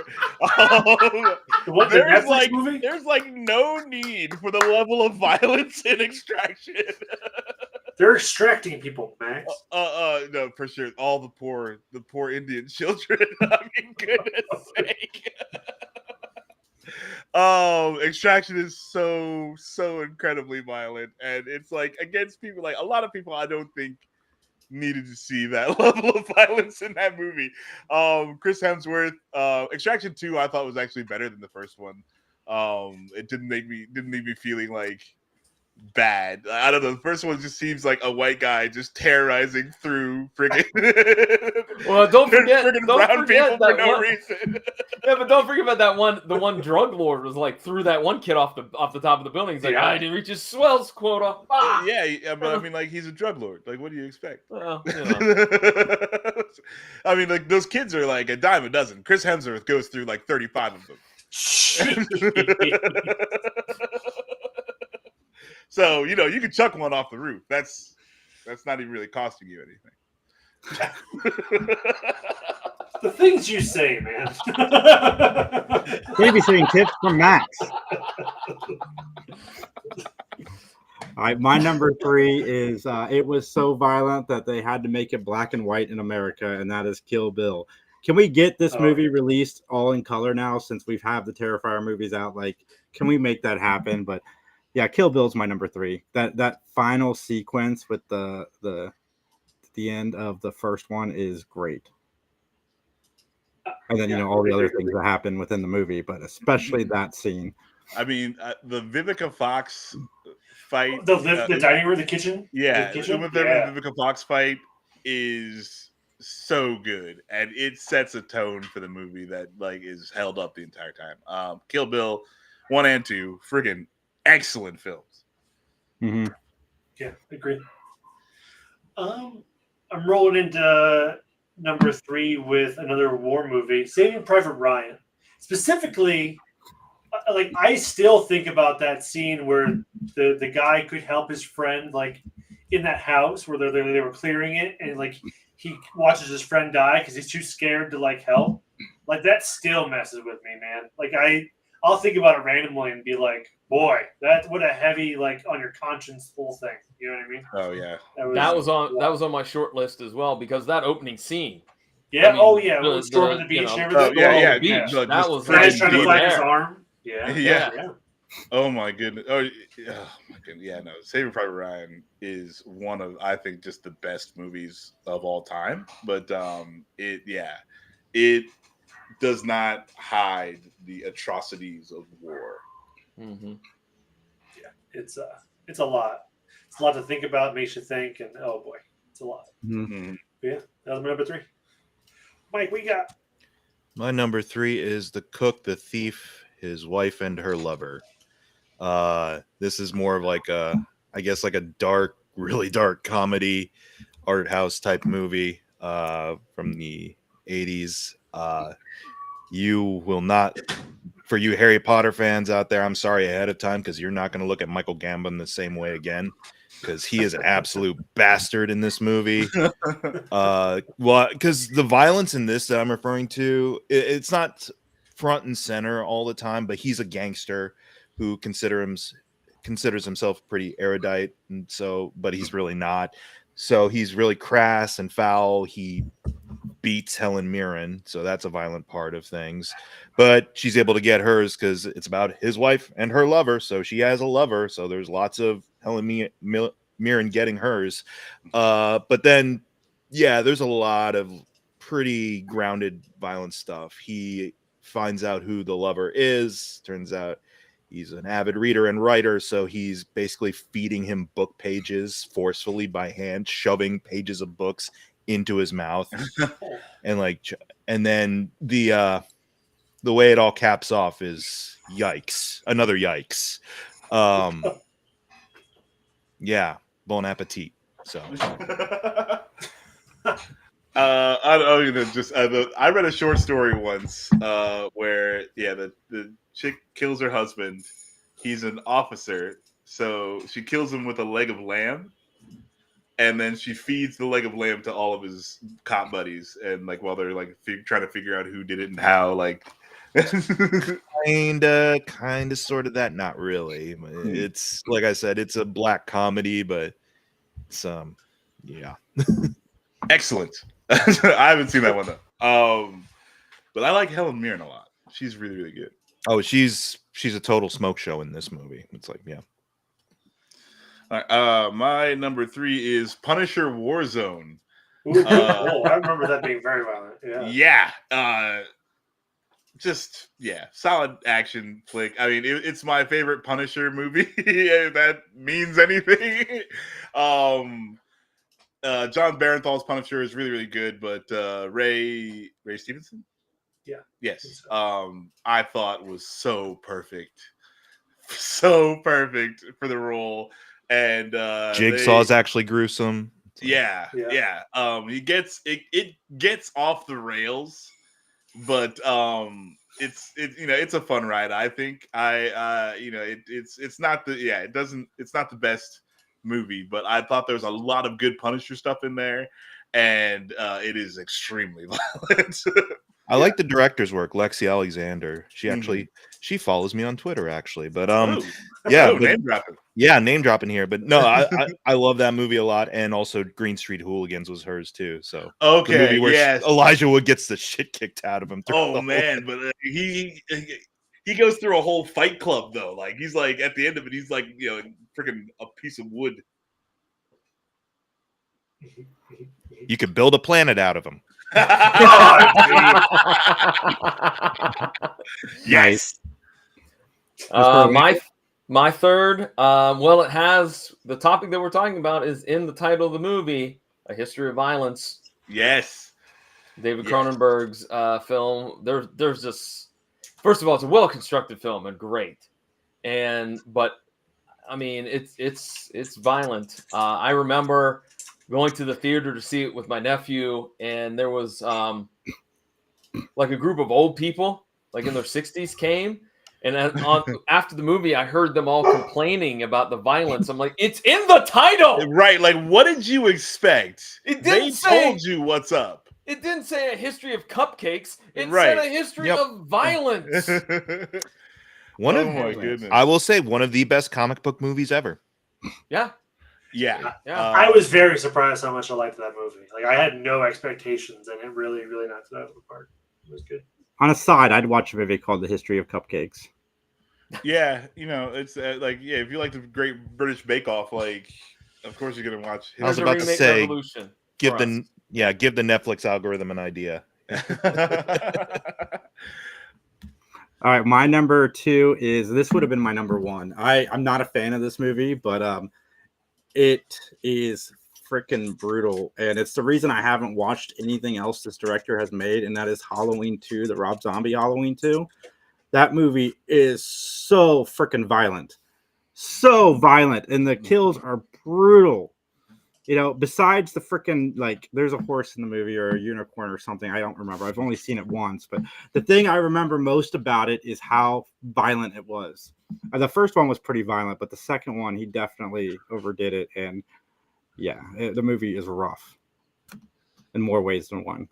There's no need for the level of violence in Extraction. They're extracting people, Max. No, for sure. All the poor Indian children. I mean, goodness sake. Extraction is so incredibly violent, and it's like against people. Like a lot of people, I don't think needed to see that level of violence in that movie. Chris Hemsworth. Extraction 2, I thought was actually better than the first one. It didn't make me feeling like bad. I don't know. The first one just seems like a white guy just terrorizing through friggin' well, don't forget brown people for no reason. Yeah, but don't forget about that one. The one drug lord was like threw that one kid off the top of the building. He's like, I didn't reach his swells quota. Ah! Yeah, but I mean, like he's a drug lord. Like, what do you expect? Well, I mean, like those kids are like a dime a dozen. Chris Hemsworth goes through like 35 of them. So, you can chuck one off the roof. That's not even really costing you anything. The things you say, man. Babysitting tips from Max. All right, my number 3 is it was so violent that they had to make it black and white in America, and that is Kill Bill. Can we get this movie released all in color now, since we've had the Terrifier movies out? Like, can we make that happen? But yeah, Kill Bill's my number 3. That final sequence with the end of the first one is great. And then all the other things that happen within the movie, but especially that scene. I mean, the Vivica Fox fight, the dining room, the kitchen. Yeah, the kitchen? With the Vivica Fox fight is so good, and it sets a tone for the movie that like is held up the entire time. Kill Bill 1 and 2, friggin' excellent films. Mm-hmm. Yeah, agree. I'm rolling into number 3 with another war movie, Saving Private Ryan. Specifically, like I still think about that scene where the guy could help his friend, like in that house where they were clearing it, and like he watches his friend die because he's too scared to like help. Like that still messes with me, man. Like I'll think about it randomly and be like, boy, what a heavy like on your conscience full thing. You know what I mean? Oh yeah. That was on my short list as well because that opening scene. Yeah. I mean, Storming the beach and you everything. Yeah. beach. Look, That just was Flash trying to being flag his there. arm. Yeah. Yeah. Oh my goodness. Oh my goodness. Yeah, no. Saving Private Ryan is one of, I think, just the best movies of all time. But it does not hide the atrocities of war. Mm-hmm. Yeah, it's a lot. It's a lot to think about. Makes you think, and oh boy, it's a lot. Mm-hmm. Yeah, that was my number 3. Mike, we got. My number 3 is The Cook, the Thief, His Wife, and Her Lover. This is more of like a dark, really dark comedy, art house type movie from the 80s. You will not, for you Harry Potter fans out there, I'm sorry ahead of time because you're not going to look at Michael Gambon the same way again because he is an absolute bastard in this movie. Well, because the violence in this that I'm referring to, it's not front and center all the time, but he's a gangster who considers himself pretty erudite, and but he's really not. So he's really crass and foul. He beats Helen Mirren, so that's a violent part of things. But she's able to get hers because it's about his wife and her lover. So she has a lover. So there's lots of Helen Mirren getting hers. But then, yeah, there's a lot of pretty grounded violent stuff. He finds out who the lover is. Turns out he's an avid reader and writer, so he's basically feeding him book pages forcefully by hand, shoving pages of books into his mouth. and then the way it all caps off is another yikes. Yeah, bon appetit. So I read a short story once where the chick kills her husband. He's an officer, so she kills him with a leg of lamb, and then she feeds the leg of lamb to all of his cop buddies, and like while they're like trying to figure out who did it and how, like kind of sort of that, not really. It's like I said, it's a black comedy, but it's yeah. Excellent. I haven't seen that one though. But I like Helen Mirren a lot. She's really, really good. Oh, she's a total smoke show in this movie. It's like, yeah. All right, my number 3 is Punisher Warzone. Ooh, I remember that being very violent. Yeah. Solid action flick. I mean, it's my favorite Punisher movie. If that means anything. John Barenthal's Punisher is really, really good, but Ray Stevenson? Yeah. Yes. I thought was so perfect for the role. And Jigsaw's actually gruesome. Yeah. It gets off the rails, but it's a fun ride. I think it's not the best movie, but I thought there was a lot of good Punisher stuff in there, and it is extremely violent. I like the director's work, Lexi Alexander. She follows me on Twitter actually, but name dropping here, but no, I love that movie a lot, and also Green Street Hooligans was hers too. So okay, the movie where Elijah Wood gets the shit kicked out of him. Oh man, but he goes through a whole Fight Club though. Like he's like at the end of it, he's like freaking a piece of wood. You could build a planet out of him. Yes. My third, it has the topic that we're talking about is in the title of the movie, A History of Violence. Yes. David Cronenberg's film. There's just, first of all, it's a well-constructed film and great. But I mean, it's violent. I remember going to the theater to see it with my nephew, and there was like a group of old people, like in their 60s, came. And after the movie, I heard them all complaining about the violence. I'm like, it's in the title, right? Like, what did you expect? They told you what's up. It didn't say a history of cupcakes. It said a history of violence. One of my goodness. I will say one of the best comic book movies ever. Yeah. Yeah. I was very surprised how much I liked that movie. Like I had no expectations, and it really, really knocked it out of the park. It was good. On a side, I'd watch a movie called The History of Cupcakes. Yeah, it's if you like the Great British Bake Off, like of course you're gonna watch. I was There's a about to remake say, revolution give for the us. give the Netflix algorithm an idea. All right, my number 2 is this would have been my number 1. I'm not a fan of this movie, but it is freaking brutal, and it's the reason I haven't watched anything else this director has made, and that is Halloween 2, the Rob Zombie Halloween 2. That movie is so freaking violent, and the kills are brutal. You know, besides the freaking, like, there's a horse in the movie or a unicorn or something. I don't remember. I've only seen it once. But the thing I remember most about it is how violent it was. The first one was pretty violent, but the second one, he definitely overdid it. And yeah, the movie is rough in more ways than one.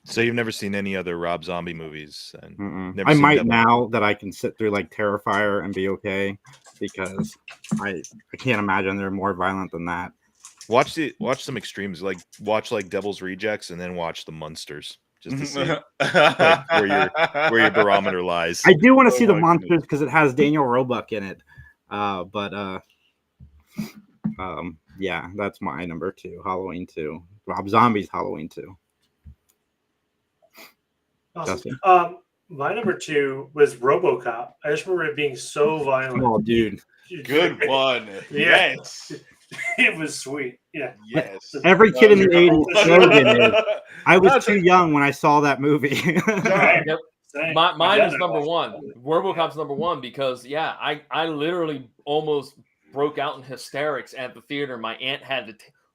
So you've never seen any other Rob Zombie movies? And I might now that I can sit through like Terrifier and be okay, because I can't imagine they're more violent than that. Watch some extremes, like watch like Devil's Rejects, and then watch the Monsters, just to see like, where your barometer lies. I do want to see the Monsters because it has Daniel Roebuck in it, yeah, that's my number 2, Halloween 2, Rob Zombie's Halloween 2. Awesome. My number 2 was RoboCop. I just remember it being so violent. Oh, dude, Good one. Yeah. Yes. It was sweet. Yeah. Yes. every kid in the 80s slogan is, I was too young when I saw that movie. Yep. Same. Mine is number 1. RoboCop's number 1 because I literally almost broke out in hysterics at the theater. My aunt had to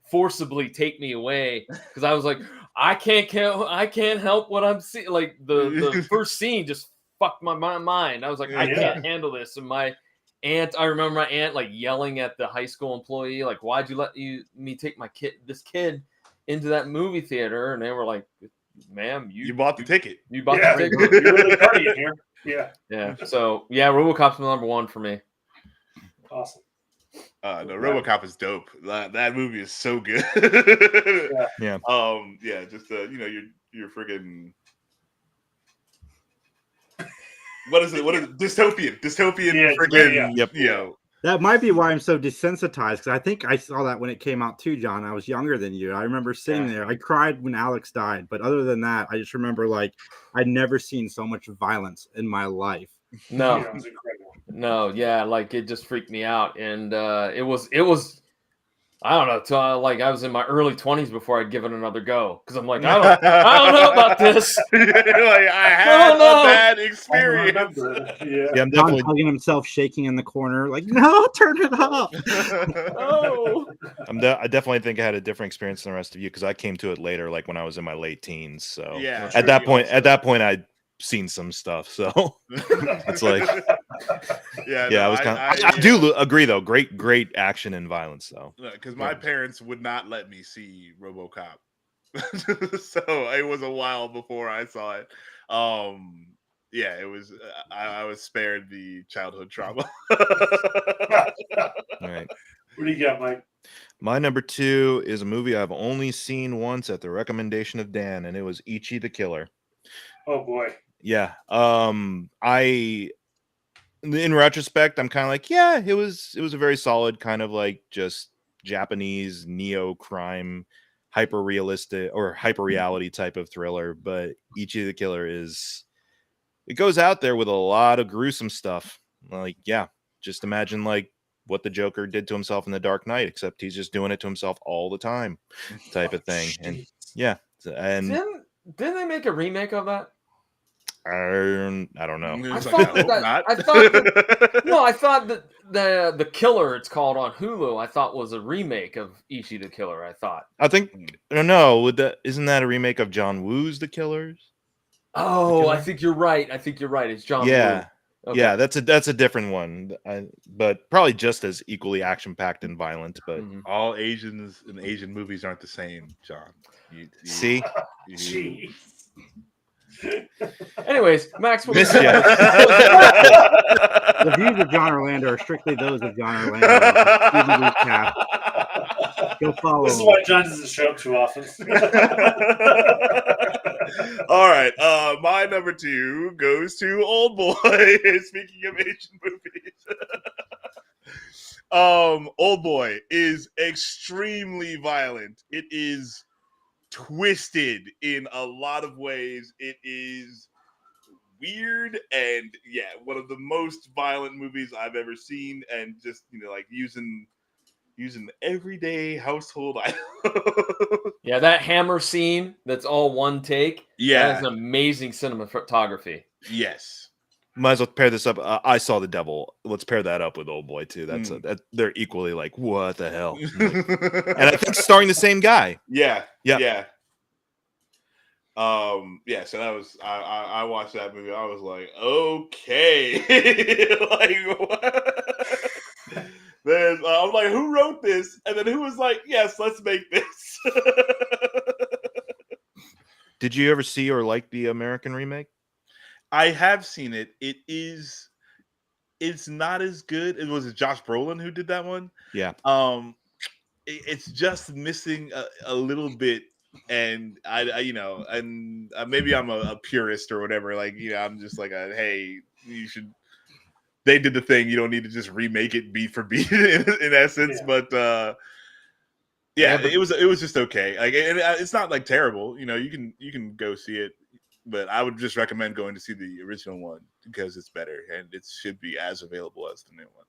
forcibly take me away because I was like, I can't help what I'm seeing. Like the first scene just fucked my mind. I was like, I can't handle this. And my aunt, I remember my aunt like yelling at the high school employee, like, why'd you let me take this kid into that movie theater? And they were like, ma'am, you bought the ticket. You bought the ticket. You're really partying here. Yeah. Yeah. So yeah, RoboCop's number 1 for me. Awesome. No, RoboCop is dope. That movie is so good. Yeah. Just you're friggin' what is it? Dystopian? Friggin'. Yep. You know. That might be why I'm so desensitized, because I think I saw that when it came out too, John. I was younger than you. I remember sitting there. I cried when Alex died, but other than that, I just remember like I'd never seen so much violence in my life. No. Yeah, it was incredible. No, yeah, like it just freaked me out, and it was I don't know, till like I was in my early 20s before I'd give it another go because I'm like I don't know about this. Like I had a bad experience. Yeah, I'm John definitely hugging himself, shaking in the corner, like, no, turn it up. Oh, I definitely think I had a different experience than the rest of you because I came to it later, like when I was in my late teens. So Yeah, at that point, I'd seen some stuff. So it's like, I was kind of. I do agree though. Great action and violence though. Because my parents would not let me see RoboCop, so it was a while before I saw it. It was. I was spared the childhood trauma. All right. What do you got, Mike? My number 2 is a movie I've only seen once at the recommendation of Dan, and it was Ichi the Killer. Oh boy. Yeah. In retrospect, I'm kind of like, yeah, it was a very solid kind of like just Japanese neo crime, hyper realistic or hyper reality type of thriller. But Ichi the Killer it goes out there with a lot of gruesome stuff. Like, yeah, just imagine like what the Joker did to himself in The Dark Knight, except he's just doing it to himself all the time, type of thing. And yeah, and didn't they make a remake of that? I don't know. I thought that the Killer, it's called on Hulu, I thought was a remake of Ichi the Killer. I think. I don't know. Isn't that a remake of John Woo's The Killers? Oh, I think you're right. It's John Woo. Okay. Yeah, that's a different one. But probably just as equally action packed and violent. But all Asians and Asian movies aren't the same, John. See? Jeez. Anyways, Max, what Missed was ya. The views of John Orlando are strictly those of John Orlando. DVD cast. Go follow. This is why John doesn't show up too often. All right. My number 2 goes to Old Boy. Speaking of Asian movies. Old Boy is extremely violent. It is twisted in a lot of ways. It is weird and one of the most violent movies I've ever seen, and just like using everyday household items. Yeah, that hammer scene that's all one take. Yeah. That is amazing cinematography. Yes. Might as well pair this up. I Saw the Devil. Let's pair that up with Old Boy too. That's they're equally like, what the hell? And I think starring the same guy. Yeah. Yeah. So that was I watched that movie. I was like, okay. Like what? I'm like, who wrote this? And then who was like, yes, let's make this. Did you ever see or like the American remake? I have seen it. It's not as good. It was Josh Brolin who did that one. Yeah. It's just missing a little bit. And maybe I'm a purist or whatever. Like, I'm just like, hey, you should. They did the thing. You don't need to just remake it beat for beat in essence. Yeah. But it was just okay. Like, and it's not like terrible. You can go see it, but I would just recommend going to see the original one because it's better and it should be as available as the new one.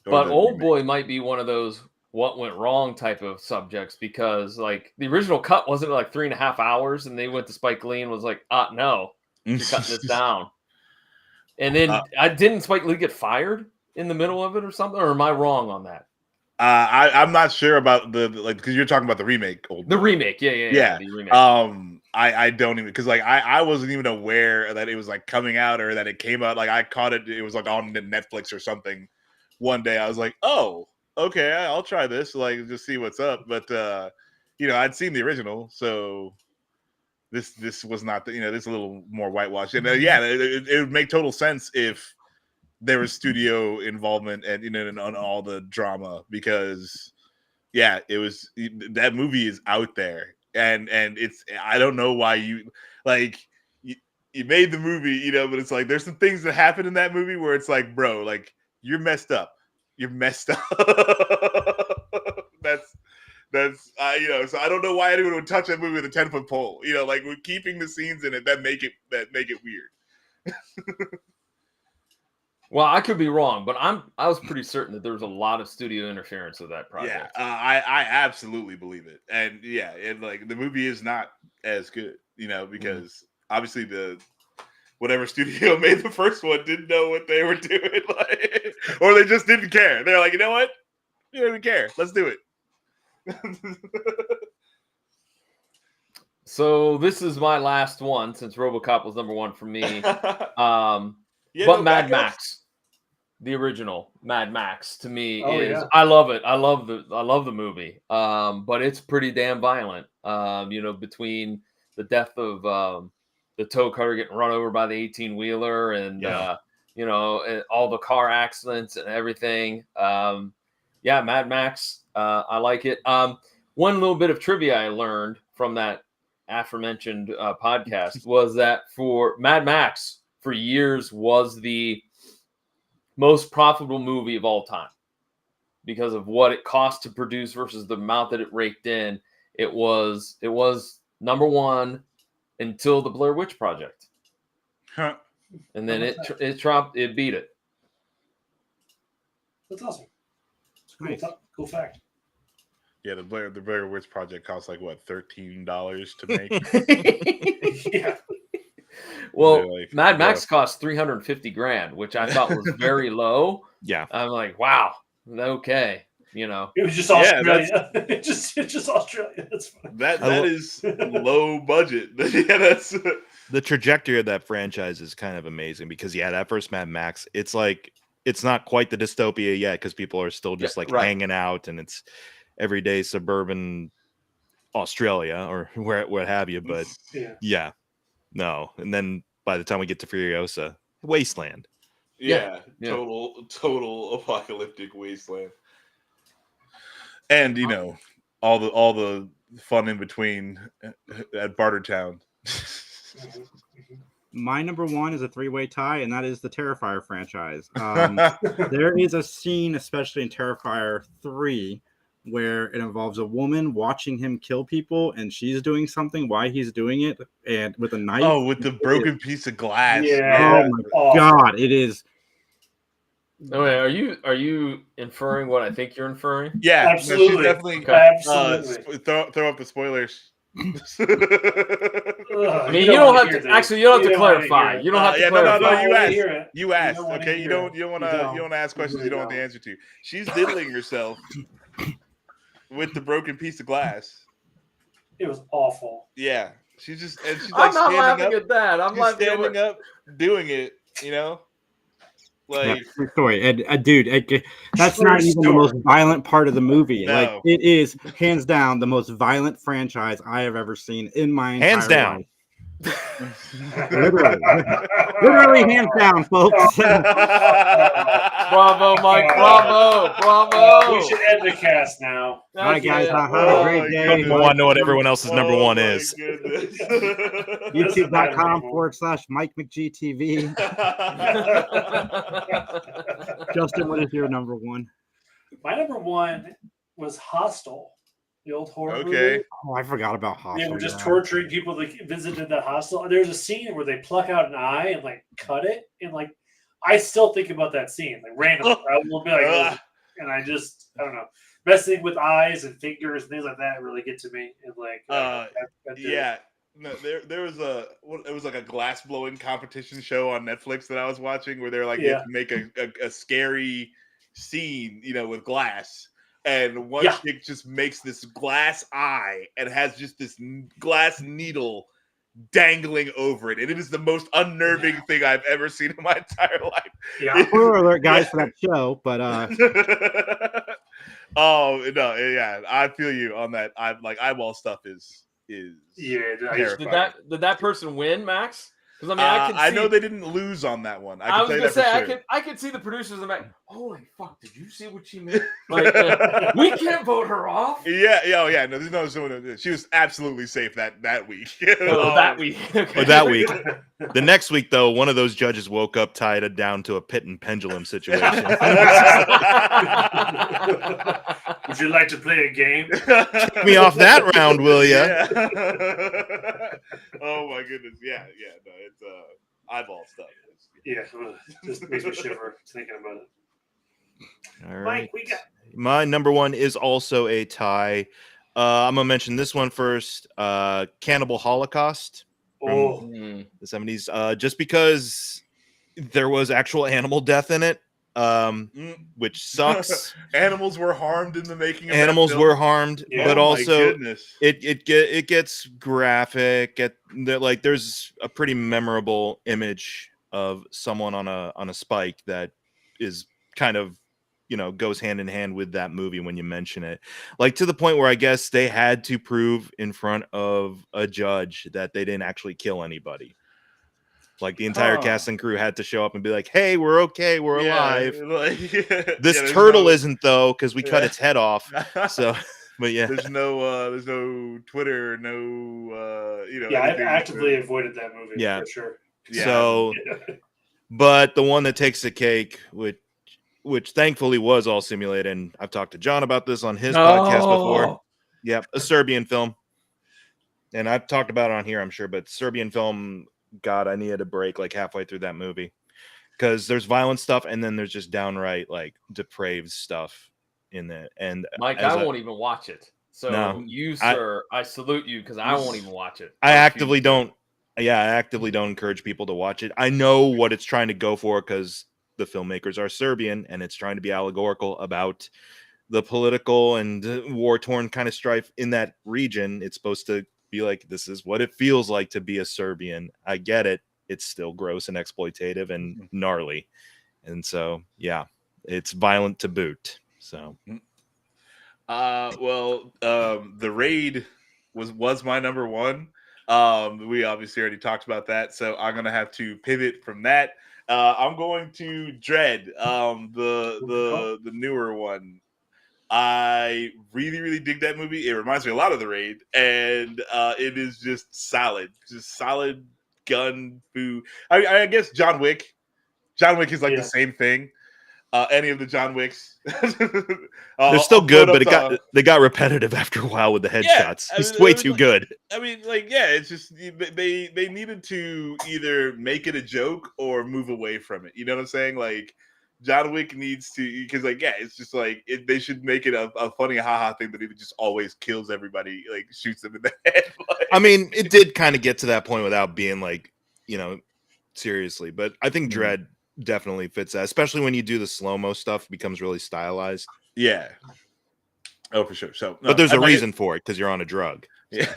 But Old Boy might be one of those what went wrong type of subjects, because like the original cut wasn't like 3.5 hours, and they went to Spike Lee and was like, no, you're cutting this down. And then didn't Spike Lee get fired in the middle of it or something? Or am I wrong on that? I'm not sure about because you're talking about the remake. The remake, yeah. The remake. I don't even, because like I wasn't even aware that it was like coming out or that it came out. Like I caught it. It was like on Netflix or something. One day I was like, oh, okay, I'll try this. Like just see what's up. But I'd seen the original, so. This was not this is a little more whitewashed, and it would make total sense if there was studio involvement and and on all the drama, because it was, that movie is out there, and it's, I don't know why you made the movie, but it's like there's some things that happen in that movie where it's like, bro, like you're messed up. That's so I don't know why anyone would touch that movie with a 10-foot pole. Like we're keeping the scenes in it that make it weird. Well, I could be wrong, but I was pretty certain that there was a lot of studio interference with that project. Yeah, I absolutely believe it, and and like the movie is not as good, because obviously whatever studio made the first one didn't know what they were doing, or they just didn't care. They're like, you know what, we don't even care. Let's do it. So this is my last one, since RoboCop was number 1 for me. Mad Max, the original Mad Max, to me is I love it. I love the movie. But it's pretty damn violent. Between the death of the tow cutter getting run over by the 18-wheeler and and all the car accidents and everything. Mad Max. I like it. One little bit of trivia I learned from that aforementioned podcast was that for Mad Max for years was the most profitable movie of all time because of what it cost to produce versus the amount that it raked in. It was number 1 until the Blair Witch Project, and then it beat it. That's awesome. Nice. Cool fact. Yeah, the Blair Witch Project costs like what, $13 to make. Yeah. Well, Mad Max cost $350,000, which I thought was very low. Yeah, I'm like, wow, okay, It was just Australia. It's just Australia. That's funny. That is low budget. That's the trajectory of that franchise is kind of amazing, because that first Mad Max, it's like, it's not quite the dystopia yet, because people are still just hanging out, and it's everyday suburban Australia or where what have you. But No. And then by the time we get to Furiosa, wasteland. Yeah, Yeah. total apocalyptic wasteland. And all the fun in between at Bartertown. My number one is a three-way tie, and that is the Terrifier franchise. There is a scene, especially in Terrifier 3, where it involves a woman watching him kill people, and she's doing something while he's doing it, and with a knife. Oh, with the broken piece of glass. Yeah. Oh my god, it is. Okay, are you inferring what I think you're inferring? Yeah, Absolutely. No, she's definitely Absolutely. throw up the spoilers. I mean, you don't have to. Actually, you don't have to clarify. You don't have to clarify. You asked. Okay, you don't want to ask questions you don't want the answer to. She's diddling herself with the broken piece of glass. It was awful. Yeah, she's like I'm not standing laughing up. at that. I'm She's standing up, doing it. Like true story, and dude, that's not even the most violent part of the movie. No. Like, it is hands down the most violent franchise I have ever seen in my entire Hands down. life. Literally hands down, folks. Bravo, Mike. Bravo. We should end the cast now. All right, guys, have a Oh great my day. goodness. I want to know what everyone else's number one my is. goodness. YouTube.com/Mike McGTV. Justin, what is your number one? My number one was Hostel, the old horror Okay. movie. Oh, I forgot about Hostel. They were just yeah. torturing people that visited that hostel. There's a scene where they pluck out an eye and like cut it, and like I still think about that scene, like randomly. I will be like, and I don't know, messing with eyes and fingers and things like that really get to me. And like, Yeah. No, there was it was like a glass blowing competition show on Netflix that I was watching where they're like you have to make a scary scene, with glass. And one chick just makes this glass eye and has just this glass needle dangling over it. And it is the most unnerving thing I've ever seen in my entire life. Yeah. Spoiler alert, guys, for that show, but oh no, yeah, I feel you on that. I'm like eyeball stuff is terrifying. Did that person win, Max? Because I know they didn't lose on that one. I was gonna say I could see the producers and like, holy fuck, did you see what she meant? Like, we can't vote her off. Yeah. No, there's no. She was absolutely safe that week. That week. Okay. Or that week. The next week, though, one of those judges woke up tied down to a pit and pendulum situation. Would you like to play a game? Kick me off that round, will ya? Yeah. Oh my goodness. Yeah. No, it's eyeball stuff. Yeah, just makes me shiver thinking about it. All right. Mike, we got My number one is also a tie. I'm gonna mention this one first. Cannibal Holocaust from the 70s. Just because there was actual animal death in it, which sucks. Animals were harmed in the making of Animals that were film. harmed, Yeah. but Oh my also goodness. it gets graphic. Like there's a pretty memorable image of someone on a spike that is kind of goes hand in hand with that movie when you mention it, like to the point where I guess they had to prove in front of a judge that they didn't actually kill anybody. Like the entire cast and crew had to show up and be like, "Hey, we're okay, we're alive." This turtle isn't though, because we cut its head off. So, but yeah, there's no Twitter, no I've actively avoided that movie. Yeah. For sure. Yeah. So, but the one that takes the cake, which thankfully was all simulated, and I've talked to John about this on his podcast before. Yep, a Serbian film, and I've talked about it on here, I'm sure. But Serbian film, God, I needed a break like halfway through that movie because there's violent stuff, and then there's just downright like depraved stuff in it. And Mike, I won't even watch it. So I salute you because I won't even watch it. I actively don't encourage people to watch it. I know what it's trying to go for because the filmmakers are Serbian, and it's trying to be allegorical about the political and war-torn kind of strife in that region. It's supposed to be like, this is what it feels like to be a Serbian. I get it. It's still gross and exploitative and gnarly. And so, yeah, it's violent to boot. So, The Raid was my number one. We obviously already talked about that, so I'm gonna have to pivot from that. I'm going to Dread, the newer one. I really, really dig that movie. It reminds me a lot of The Raid, and it is just solid gun fu. I guess John Wick. John Wick is like the same thing. Any of the John Wicks, they're still good, but they got repetitive after a while with the headshots. It's way too good. I mean, like, yeah, it's just they needed to either make it a joke or move away from it. You know what I'm saying? Like, John Wick needs to, because, like, yeah, it's just like they should make it a funny haha thing that he just always kills everybody, like shoots them in the head. Like, I mean, it did kind of get to that point without being like, seriously, but I think Dread definitely fits that, especially when you do the slow-mo stuff. It becomes really stylized. Yeah. Oh, for sure. So, but there's a reason for it, because you're on a drug. Yeah.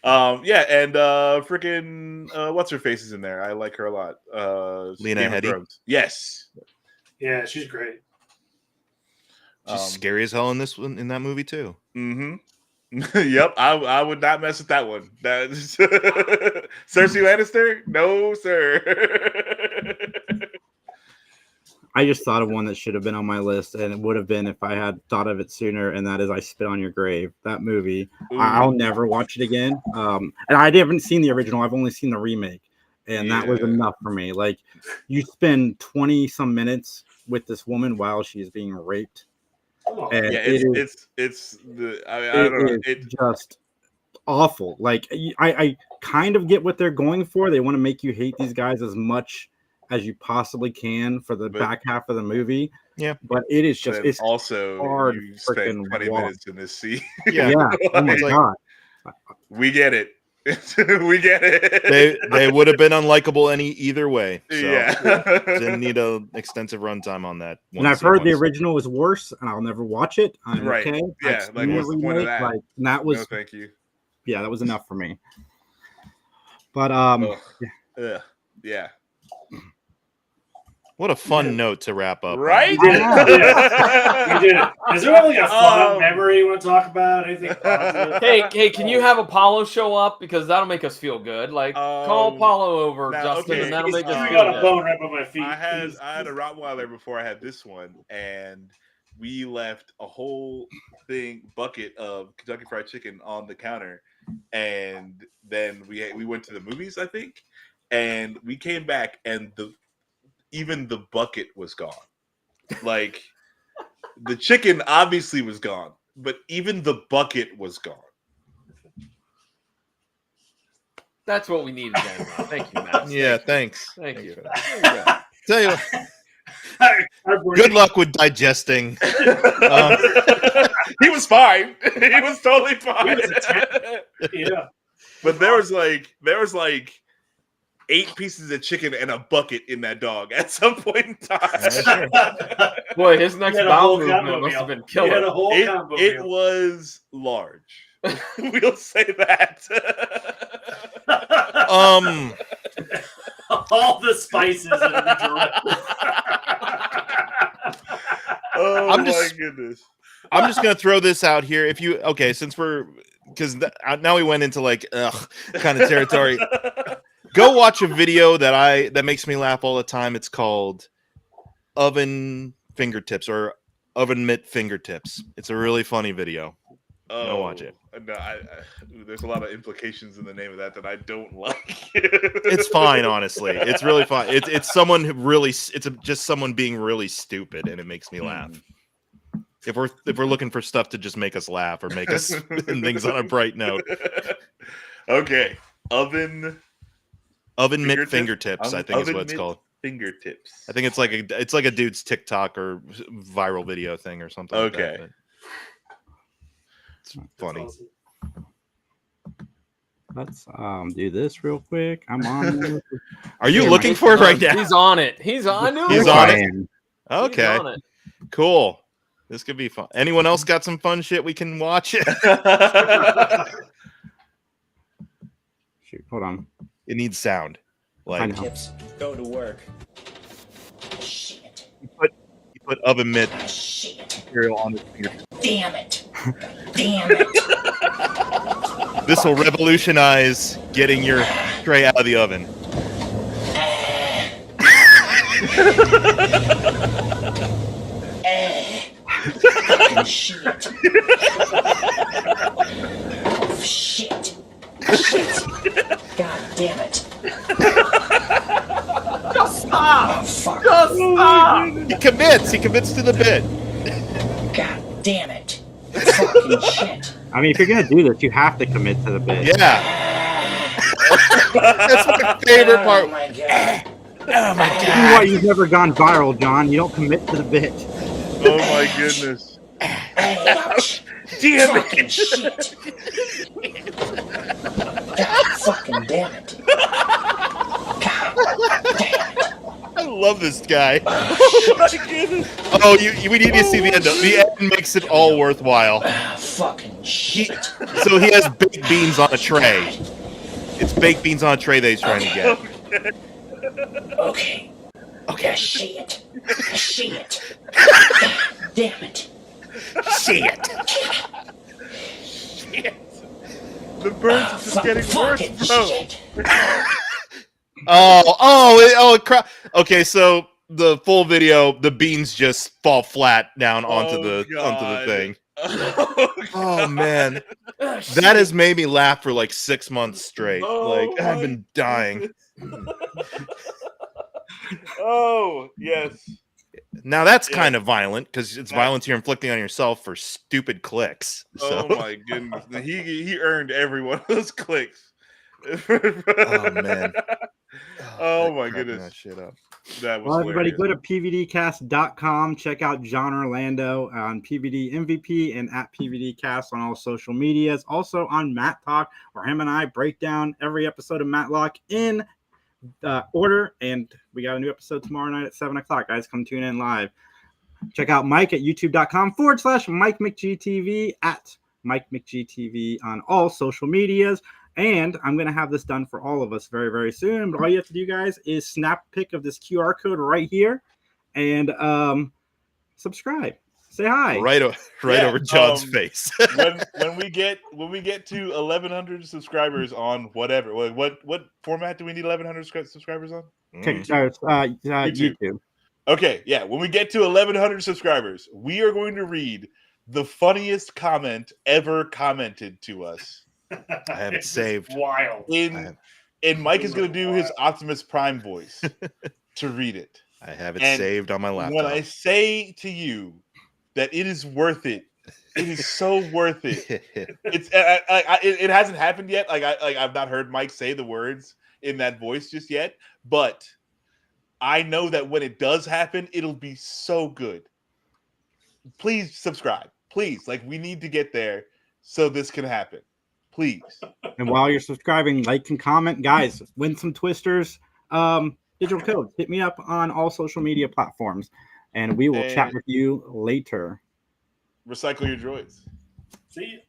Yeah, and freaking what's her face is in there. I like her a lot. Lena Headey. Yes. Yeah, she's great. She's scary as hell in that movie too. Mm-hmm. Yep, I would not mess with that one. That's Cersei Lannister? No, sir. I just thought of one that should have been on my list, and it would have been if I had thought of it sooner, and that is I Spit on Your Grave. That movie. I'll never watch it again. And I haven't seen the original. I've only seen the remake, and that was enough for me. Like, you spend 20-some minutes with this woman while she's being raped. And it's just awful. Like, I kind of get what they're going for. They want to make you hate these guys as much as you possibly can for the back half of the movie. Yeah, but it is just it's also hard. You spent 20 minutes in this scene. Yeah. Oh my god. We get it. We get it. They would have been unlikable either way. So yeah. Didn't need an extensive runtime on that. And I've heard the original was worse, and I'll never watch it. I'm right. Okay. Yeah. Like, what's the point of that? Like, and that was. No, thank you. Yeah, that was enough for me. But yeah. What a fun note to wrap up. Right? You did it. Is there like a fun memory you want to talk about? Anything positive? Hey, can you have Apollo show up? Because that'll make us feel good. Like, call Apollo over, Justin, and that'll make us feel got good. a bone right by my feet. I had a Rottweiler before I had this one, and we left a whole bucket of Kentucky Fried Chicken on the counter, and then we went to the movies, I think, and we came back, and even the bucket was gone. Like, the chicken obviously was gone, but even the bucket was gone. That's what we needed then. Thank you, Matt. Yeah, thanks. Thank you. Tell you what, good luck with digesting. He was fine. He was totally fine. Yeah. But there was like 8 pieces of chicken and a bucket in that dog at some point in time. Boy, his next bowel movement must have been killer. It was large. We'll say that. All the spices in the my goodness. I'm just gonna throw this out here. Now we went into like kind of territory. Go watch a video that makes me laugh all the time. It's called Oven Fingertips or Oven Mitt Fingertips. It's a really funny video. Go watch it. No, there's a lot of implications in the name of that I don't like. It's fine, honestly. It's really fun. It's someone just someone being really stupid, and it makes me laugh. If we're looking for stuff to just make us laugh or make us things on a bright note. Okay, Oven Mitt Fingertips, I think is what it's called. Fingertips. I think it's like a dude's TikTok or viral video thing or something. Okay. Like that, it's funny. Awesome. Let's do this real quick. I'm on. Are you looking for it right now? He's on it. He's on it. He's on it. Okay. He's on it. Cool. This could be fun. Anyone else got some fun shit we can watch? Shoot, hold on. It needs sound. Like Tips, go to work. Shit. You put Oven Mitt Shit. material on his finger. Damn it. Damn it. This will revolutionize getting your tray out of the oven. Fucking shit. Oh, shit. Shit. God damn it. Just stop! Oh, fuck. Just stop! He commits to the bit. God damn it. Fucking shit. I mean, if you're gonna do this, you have to commit to the bit. Yeah. That's my favorite Oh part. my god. Oh my This is why you've never gone viral, John. You don't commit to the bit. Oh my goodness. Ouch. Damn it. Fucking shit. God fucking damn it. God damn it. I love this guy. Oh my goodness. Oh, we need to see the end. The end makes it all worthwhile. Ah, fucking shit. So he has baked beans on a tray. It's baked beans on a tray that he's trying to get. Okay. Okay. Shit. Shit. God damn it. Shit. The burns are just getting worse, Fucking bro. shit. Okay, so the full video, the beans just fall flat down onto the God. thing. Oh, Oh man, that has made me laugh for like 6 months straight. Oh, Like I've my been dying. Oh, yes. Now that's Yeah. kind of violent because it's violence you're inflicting on yourself for stupid clicks. So. Oh my goodness. He earned every one of those clicks. Oh man. Oh my Cracking goodness. That shit up. That was Well, everybody, hilarious. go to pvdcast.com. Check out John Orlando on PVD MVP and at PVDcast on all social medias. Also on Matt Talk, where him and I break down every episode of Matlock in order. And we got a new episode tomorrow night at 7 o'clock. Guys, come tune in live. Check out Mike at youtube.com/Mike McGTV at Mike McGTV on all social medias. And I'm going to have this done for all of us very, very soon. But all you have to do, guys, is snap a pic of this QR code right here and subscribe. Say hi. Right Yeah, over John's face. when we get to 1,100 subscribers on whatever, what format do we need 1,100 subscribers on? YouTube. Okay, yeah. When we get to 1,100 subscribers, we are going to read the funniest comment ever commented to us. I have it saved. Wild. And Mike is going to do his Optimus Prime voice to read it. I have it And saved on my laptop. When I say to you that it is worth it, it is so worth it. It hasn't happened yet. I've not heard Mike say the words in that voice just yet, but I know that when it does happen, it'll be so good. Please subscribe. Please, we need to get there so this can happen. Please. And while you're subscribing, like and comment. Guys, win some Twisters digital codes. Hit me up on all social media platforms, and we will chat with you later. Recycle your droids. See you.